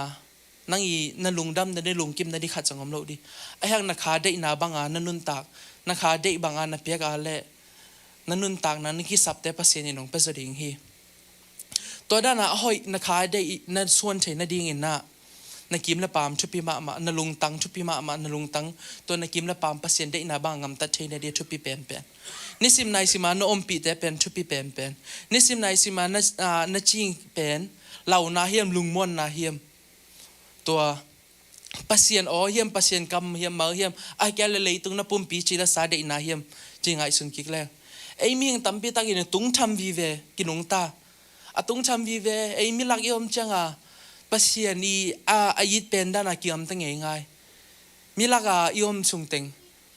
นังอีนันลุงดำนันได้ลุงกิมนันได้ขัดจังอมโลดิไอ้ยังนักขาเดนาบังนันนุนตากนักขาเดบังนับเปียกาเละนันนุนตากนั้นคิดสับแต่ภาษาในหนองเปสดิ่งฮีตัวด้านอหอยนักขาเดนันส่วนเทนันดิ่งอินน่ะนักกิมละปามชุบปีมานันลุงตังชุบปีมานันลุงตังตัวนักกิมละปามภาษาเดนาบังงำตัดเทนันเดียชุบปีเป็นนิสิมนายสิมาโนอมปีแต่เป็นชุบปีเป็นนิสิมนายสิมานาจิงเป็นเหล่านาเฮียมลุงม่วนนาเฮียมตัวภาษาอ๋อเฮียมภาษากำเฮียมมาเฮียมไอ้แกเลยตุงนับปุ่มปีจีละสาเดนาเฮียมจริงไอ้สุนกิกแล้วไอ้มีงตั้มปีตากินตุงทำวิเวกินงตาตุงทำวิเวไอ้มีลักยอมจังภาษานี่อายิดเป็นด้านกิมตั้งง่ายมีลักยอมสุงเต็ง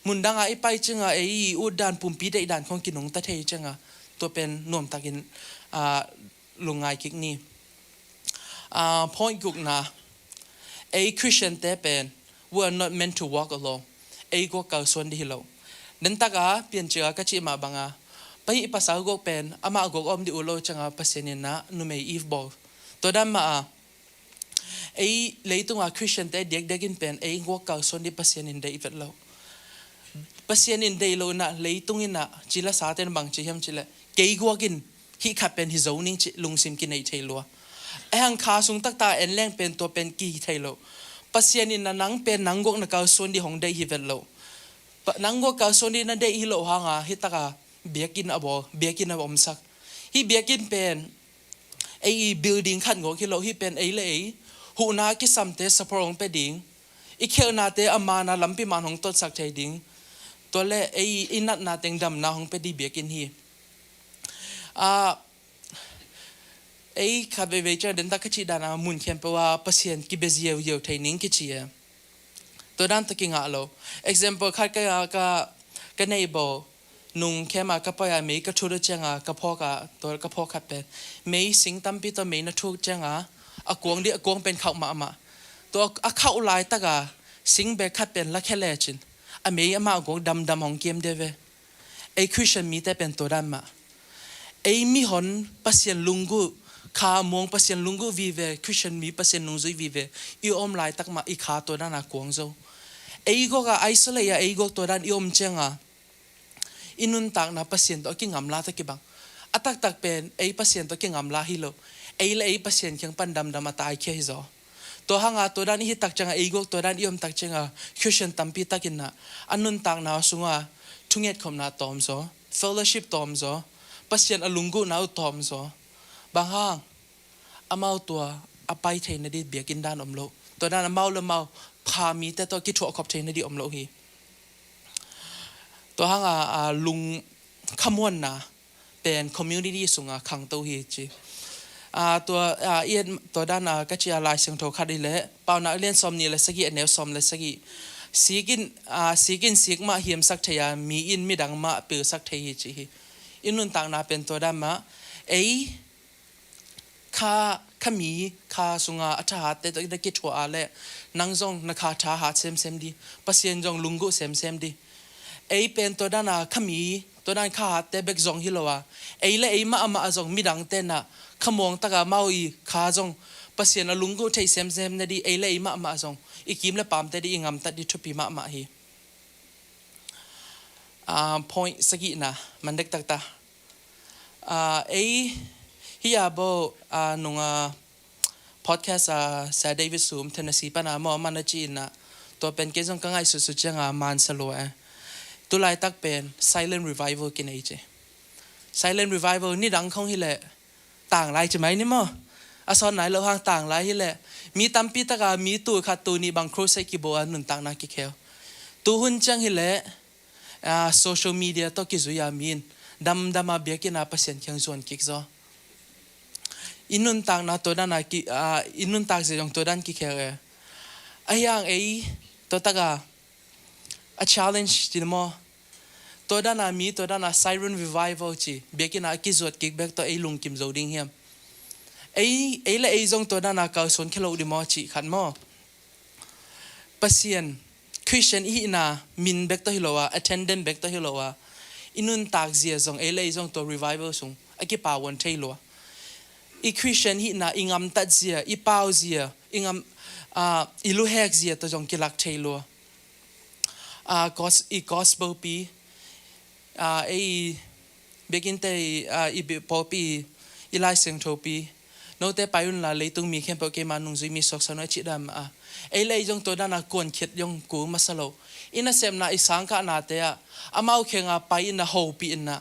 มุนดังไอ้ไปจังไอ้อุดานปุ่มปีได้ด่านของกินงตาเทจังตัวเป็นนวมตากินลุงไงกิกนี่point กุกนะไอ้ Christian แต่เป็น we are not meant to walk alone ไอ้ก็เก่าส่วนที่เราเดินตากเปลี่ยนเจือก็ชิมาบังไปภาษาก็เป็นอามาก็อมดิอุโลจังภาษาเนี่ยนะนุ่มอีฟบอลตัวด้านมาไอ้เลยตัว Christian แต่เด็กกินเป็นไอ้ก็เก่าส่วนที่ภาษาเนี่ยได้อีฟเราภาษาเนี่ยได้เรานะเลยตรงนี้นะจิละสาเตนบางจิเฮมจิละเกี่ยกว่ากินฮิขับเป็นฮิโซนิ่งลุงซิมกินในเทลัวไอ้หังคาสุงตักตาเอ็นแรงเป็นตัวเป็นกี่ไทยโลปัสยานินนังเป็นนังกกนักเอาส่วนที่ของได้ฮิเวลโลนังกกเอาส่วนที่นั่นได้ฮิโลหางฮิตากาเบียกินอบเบียกินอบอมสักฮิเบียกินเป็นไอ้บิลดิ้งขันกฮิโลฮิเป็นไอ้เลยหูนาคิสัมเตสปรองไปดิ้งอีเขียวนาเตอามานาลำพิมานของต้นสักใจดิ้งตัวเล่ไอ้อินัดนาเต็งดำนาของไปดีเบียกินฮีไอ้ข้าไปเวจเดินตะกชิดานามุนเขียนไปว่าภาษากิเบซีเยวไทยนิ่งกิชีตัวด้านตะกิงอ่ะเรา example ข้าก็ในบ่นุ่งแค่มาก็พยายามก็ทุเรศจังก็พอกตัวก็พอขัดเป็นไม่สิงตั้มปีตัวไม่น่าทุกจังกวงดิกวงเป็นเข้ามาตัวเข้าลายตะกะสิงเบขัดเป็นละแค่เล่จินไม่มากวงดำของเกมเดวไอ้คริสเตียนมีแต่เป็นตัวด้านมาไอ้มีหอนภาษาลุงกูข้ามองภาษาลุงกูวิเวคริสเตียนมีภาษาลุงจุยวิเวอีอมลายตักมาอีขาตัวด้านกวงโซไอ้ก็ไอ้สเลยไอ้ก็ตัวด้านอีอมเจงอินุนตักนะภาษาตัวกิงอำลาตะกี้บังตักเป็นไอ้ภาษาตัวกิงอำลาฮิโลไอ้ละไอ้ภาษาเคียงปันดำมาตายเคียฮิโซตัวหางตัวด้านอีตักจังไอ้ก็ตัวด้านอีอมตักจังคริสเตียนตั้มปีตักินนะอันนุนตักนะสุงทุ่งเอ็ดคำนาตอมโซ fellowship ตอมโซภาษาลุงกูนะตอมโซบางห้างอามาตัวอาไปเทนดิเบียกินด้านอมโลตัวด้านอามาละมาพามีแต่ตัวกิจวัตรขอบเทนดิอมโลฮีตัวห้างลุงขมวนนะเป็นคอมมูนิตี้สุงขังตัวฮีจีตัวเอียนตัวด้านก็จะลายเสียงโทคัดดีเลยเป่านักเรียนสมนี่เลยสักกี่แนวสมเลยสักกี่สีกินสีมาเหียมสักเทียมีอินมีดังมาเปลือสักเทียจีอินนุนต่างนาเป็นตัวด้านมาไอ้ข้ามีข้าสุงอัฐาแต่ตัวกิจวัตรอะไรนังจงนักขาท้าหาเซมดีปัสยันจงลุงกุเซมดีไอ้เป็นตัวด้านข้ามีตัวด้านข้าแต่เบกจงฮิโลวะไอ้เล่ไอ้มาจงมีดังเต้นน่ะขมองตะกาเมาอีข้าจงปัสยันลุงกุใช้เซมนั่นดีไอ้เล่ไอ้มาจงอีกิมเล่ปามแต่ดีงามแต่ดีทุบปีมาฮีpoint สกินะมันเด็กตักตาไอ้ฮิยาโบนุ่งpodcast เซเดวิสูมเทนเนซีปนามอมันจีนนะตัวเป็นเกจงกังไอสุดๆจังมันสโลตัวลายตักเป็น silent revival กินไอเจ silent revival นี่ดังของฮิเลต่างลายใช่ไหมนี่มั้งสอนไหนเราห่างต่างลายฮิเลมีตั้มปีตะกามีตัวขัดตัวนี้บางครูใส่กิโบอันหนุนต่างนักกิเคลตัวหุ่นจังฮิเลsocial media ตัวกิจุยามีนดำมาเบียกินาเปอร์เซ็นต์ยังส่วนกิกซออินุนต่างนะตัวด้านอินุนต่างเสียงตัวด้านกิเคลไอ้ยังไอ้ตัวตะกาchallenge จีนมอตัวด้านมีตัวด้าน siren revival จีเบียกินากิจวัตรกิกเบกตัวไอ้ลุงกิมโจดิงเฮียมไอ้ละไอ้จงตัวด้านเก่าส่วนแค่เราดิมอจีขันมอเปอร์เซ็นต์คริสเตียนอีน่ามินเบกตัวฮิโลวะ attendant เบกตัวฮิโลวะ อินุนตากเสียจงเลยจงตัว revival สงไอ้กี่ป่าวันเทลัวอีคริสเตียนหินาอิงามตัดเสียอีเป้าเสียอิงามอีลูเฮกเสียตัวจงกิลักเทลัวgospel ปีไอ้เบกินเตอีปอปีอีไลเซงโทปีโนเตไปอุ่นละเลยตุงมีแค่เปเกมานุงซุยมีสกสนชิดามไอ้เลยจงตัวด้านกวนเข็ดยงกูมาสโลอินาเซมนาอิสังกานาเตะอามาเข่งไปอินาโฮปีอินะ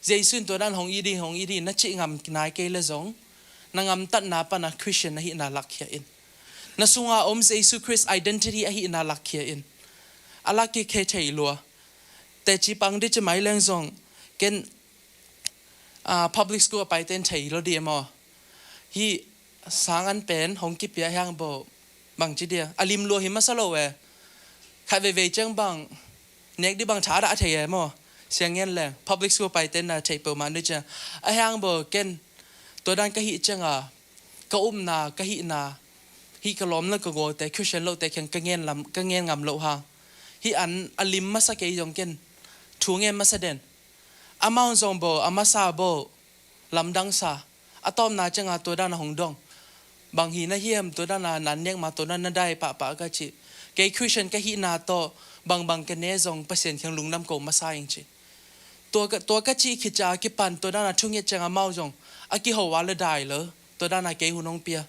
เจสุนตัวด้านของอีดีนัชงามนายเกลจงนางามตัดนาปนาคริสเตียนหินาลักเขียอินนสุงาอมเจสุคริสต์ identity หินาลักเขียอินอาลักกิเคเทยลัวแต่จีปังดิจะไม่เลี้ยงจงเกนpublic school ไปเต้นเทยแล้วดีมั้งฮีสางอันเป็นหงกิเปียยังบ่บางจีเดียอลิมลัวหิมะสโลเวใครเวจังบางเน็กดิบางช้าด่าเทยมั้งเสียงเงี้ยแหละ public school ไปเต้นนะเทยเปิดมาด้วยจ้ะยังบ่เกนตัวด้านก็หิจังก็อุ้มนาก็หินาฮีก็ล้มแล้วก็โง่แต่คริสเตียนโลแต่แข่งก็เงี้ยลำก็เงี้ยงำโลหะฮีอันอลิมมาสักกี่จงเกนชูเงี้ยมาแสดงอามาอุนซงบ่อามาซาบ่ลำดังซาอะตอมนาจังตัวด้านหงดงบางฮีน่าเยี่ยมตัวด้านนั้นเนี่ยมาตัวนั้นได้ปะก็จีเกย์คริสเตียนก็ฮีนาโตบางกันเนซงเปอร์เซ็นต์แข่งลุงน้ำโกมาซาอิงจีตัวก็จีขิจากิปันตัวด้านทุ่งเงี้ยจังอามาจงอากิหัวละได้เลยตัวด้านเกย์หุ่นองเปีย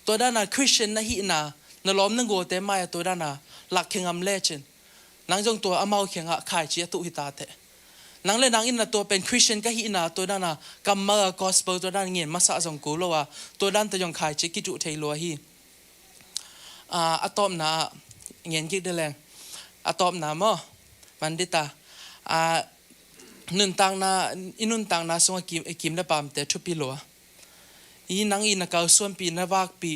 ตัวด้านคริสเตียนน่าฮีนาล้อมนึงโกเตมาตัวด้านหลักแข่งอำเลจินนังจงตัวอามาแข่งขายจีตุหิตาเตนังเลยนังอินนะตัวเป็นคริสเตียนก็หินาตัวด้านกัมมากอสเปลตัวด้านเงียนมาสะสมกูโลว่าตัวด้านตัวยังขายจิกิจุเทลัวฮีอะตอมนาเงียนกิดเดแรงอะตอมนาโมมันดิตานุนตังนาอินุนตังนาสงกิมได้ปามแต่ทุปีลัวอีนังอินนะเกาส่วนปีนะวากปี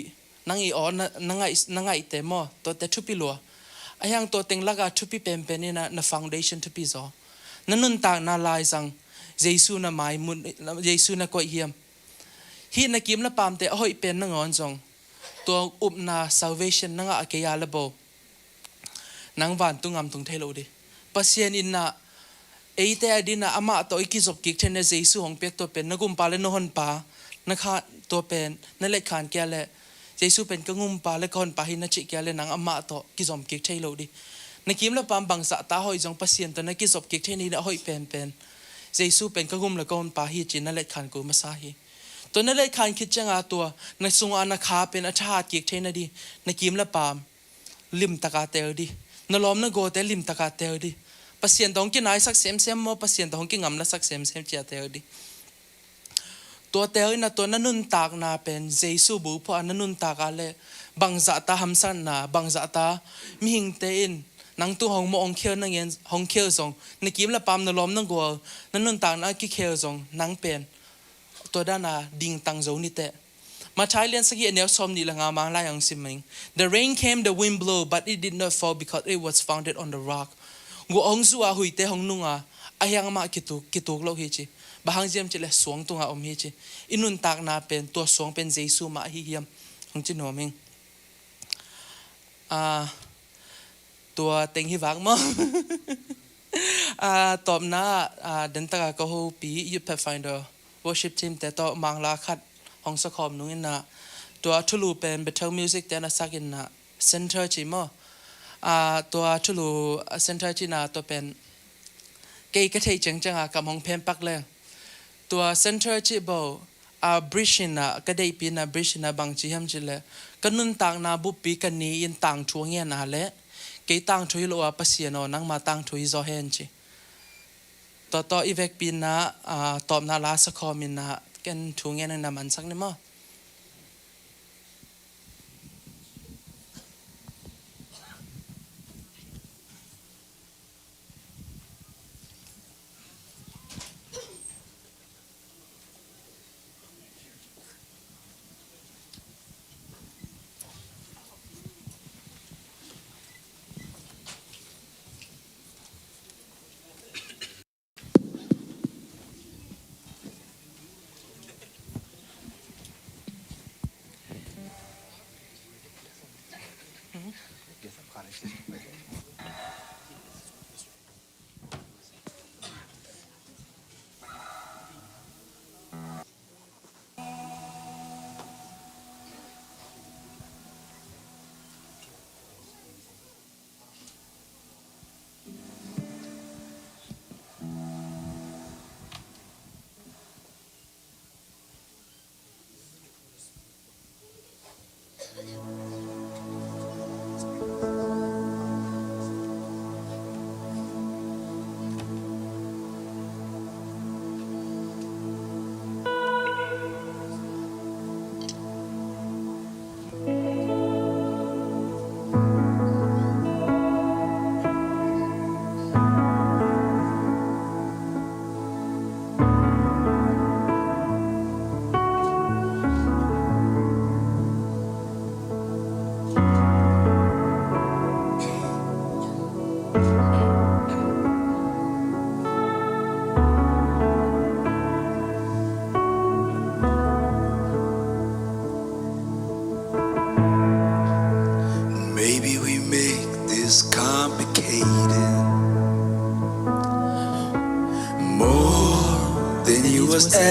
นังอีอ๋อนังไงแต่โมตัวแต่ทุปีลัวไอ้ยังตัวเต็งลักอะทุปีเป็นนี่นะ foundation ทุปีซอนั่นนุนตากนาลายสังเยซูน่ะหมายมุนเยซูน่ะก็เฮียมฮีนักกิมละปามแต่อ้อยเป็นนังอ่อนจงตัวอุปนา salvation นังอะเกียร์ละโบนังวันตุงามตุงเทโลดิปัสเซียนอินน่ะเอเตอดิน่ะอามาตัวอีกิจบกิกเทนเยซูของเปียกตัวเป็นนักุมปาเลนหอนปานักขาตัวเป็นนั่นเล็กขานแกละเยซูเป็นกงุมปาและคนปาหินจิแกละนังอามาตัวกิจบกิกเทโลดินักกิมละปามบางสัตตาหอยจงปัสเซียนตัวนักกิจบกิกเทนี่ละหอยเป็นเยซูเป็นกงุมละคนปาหิจินั่นเล็กขานกูมาซาฮีตัวนั่นเลยการคิดจังตัวในสุงอานาคาเป็นอาชาติกิกเทนดีในกิมละปามลิมตะกาเตลดีนล้อมนโกเตลิมตะกาเตลดีปัสเซียนตองกินไหนสักเซมมอปัสเซียนตองกินงำละสักเซมเจียเตลดีตัวเตลนะตัวนั้นนุนตากนาเป็นเยซูบุพอนั้นนุนตากอะไรบังจัตตาฮัมสันนาบังจัตตามิหิงเตอินนังตัวหงมองเขียวนังเงินหงเขียวส่งในกิมละปามนล้อมนโกนั้นนุนตากนากิเขียวส่งนังเป็นตัวด้านดิ่งตังโจนิเตมาใช้เรียนสักอย่างเดียวสมนี่ละงามังไล่ยังสิมิง The rain came, the wind blew, but it did not fall because it was founded on the rock. กูองซัวหุยเตหงนุ่งอายังมากิตุกโลหิจิบางเจียมจิเลสวงตุงอมหิจิอินุนตากนาเป็นตัวสวงเป็นเยซูมาฮิเฮียมของจินหัวมิงตัวเต็งฮิวักมั้งตอบน้าเดินตากก็ฮูปียูเพฟไฟเดอร์worship team แต่ต่อมังลาคัดห้องสคอมนู้นนะตัวทุลูเป็น battle music แต่น่ะสักอินนะ center จีมั้งตัวทุลู center จีน่ะตัวเป็นเกย์กระเทยจังกับห้องเพลงปักเลยตัว center จีบ่bridge น่ะก็ได้ปีน่ะ bridge น่ะบางจีฮัมจีเลยก็นุ่นต่างน่ะบุปผีกันนี้ยินต่างช่วงเงี้ยน่ะแหละเกย์ต่างช่วยรัวปัสเซียนนั่งมาต่างช่วยจอเฮนจีต่ออีเวกปีน่ะตอบนาลาสคอมินน่ะกันช่วงเงี้ยนั่นน่ะมันสักนิดมั้ง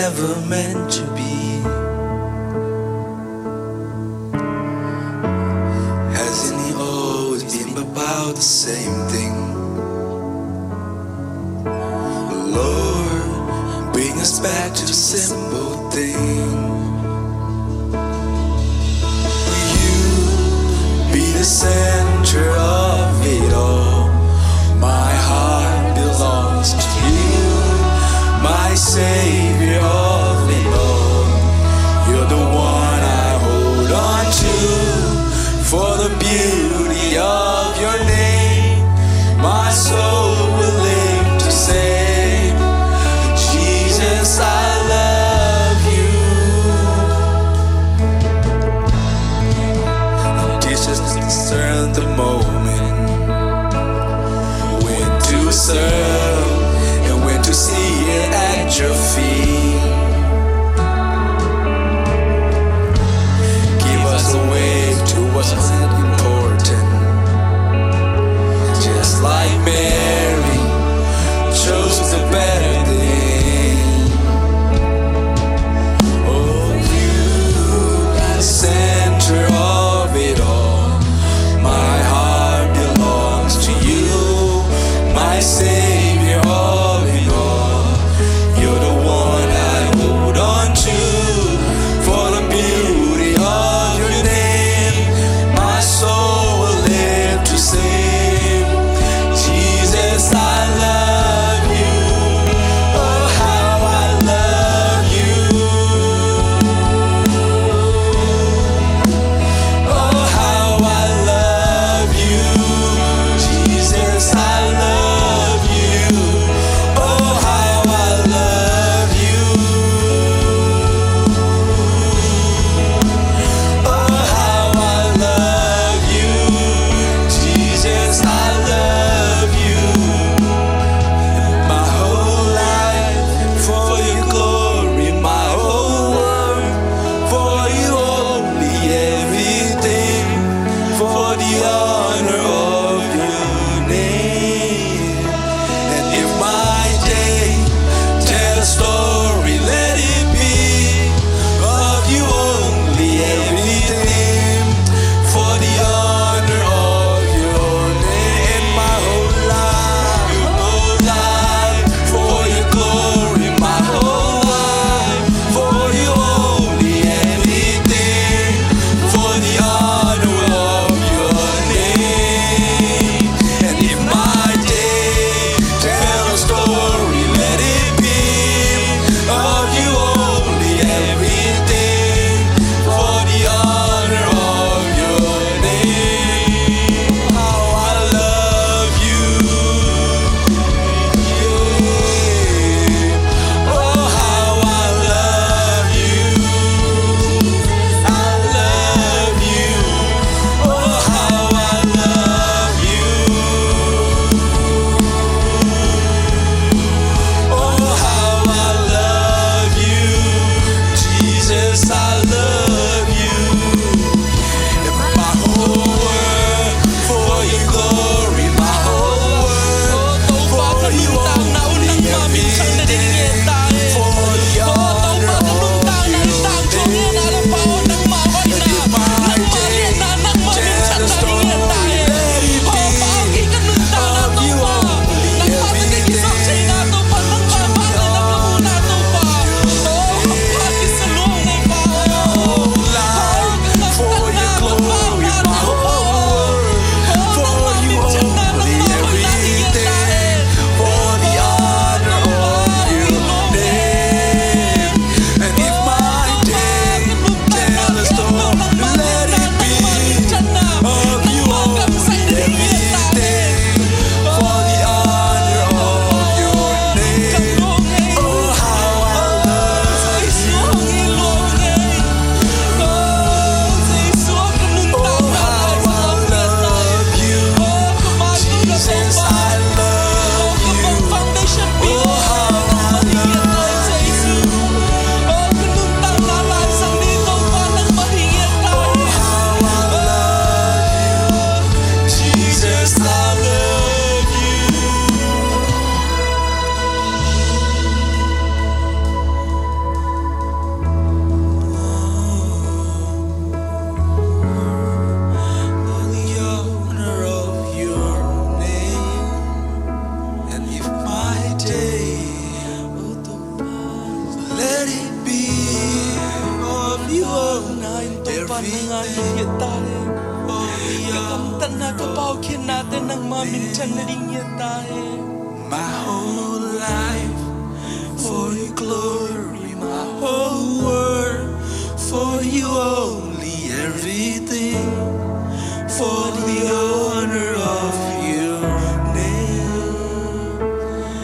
never meant to be. Hasn't he always been about the same thing? Lord, bring us back to the simple thing. Will you be the center of it all? My heart belongs to you, my Savior of it all. You're the one I hold on to, for the beauty of your name. My soul will live to say, Jesus, I love you. Teach us to discern the moment, when to serve and when to see it at your feet. Give us a way to what's important, just like Mary chose the better thing. Oh, you are the center of it all. My heart belongs to you, my Savior of it all. You're the one I hold on to, for the beauty of your name. My to pa nga hi ta he ka kam tan na ka pau khen na te nang ma min chan na ding ye ta he My whole life for your glory, my whole world for you only, everything for the honor of your name.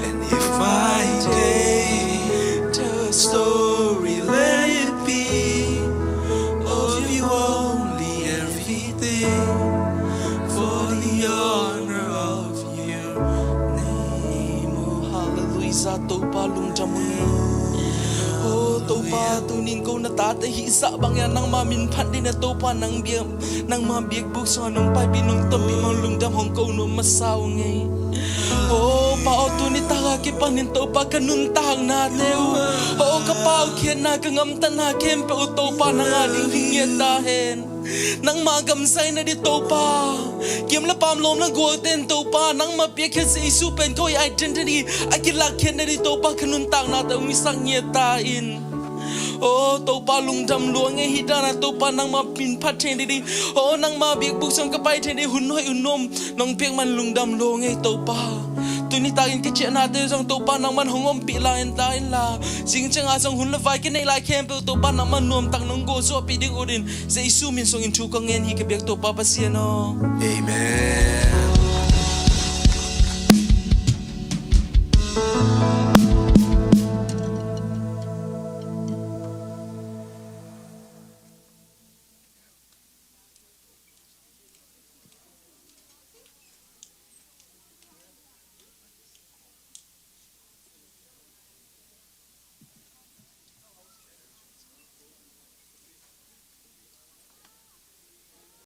And if my day tell a story, let it be of you only, everything for the honor of your name. oh hallelujah sa to pa lung jam oh to pa tu ning ko na ta te hi sa bang ya nang ma min phat din na to pa nang biam nang ma biek buk so nong pai bi nong tom bi mong lung dam hong ko no ma sao ngai oh pa o tu ni ta ga ki pa nin to pa kanun tang na teu oh ka pau khen na ka ngam tan na kem pe o to pa na nga ding ding ye ta hen nang ma gam sai na di to pa kiem la pam lom la go ten to pa nang ma pek khe se su pen ko identity akila khen na di to pa kanun tang na ta mi sang ye ta in oh to pa lung dam luang nge hi dana to pa nang ma pin phat chen di oh nang ma biek buk song ka pai chen di hun hoi un nom nong pek man lung dam lo nge to pa tu ni ta in ke che na te jong to pa nang man hongom pi la en ta in la sing chang a song hun la vai ke nei lai kem pe to pa nang man nom tak nong go so pi ding odin se isu min song in chu ka ngen hi ke bek to pa pa sia no Amen.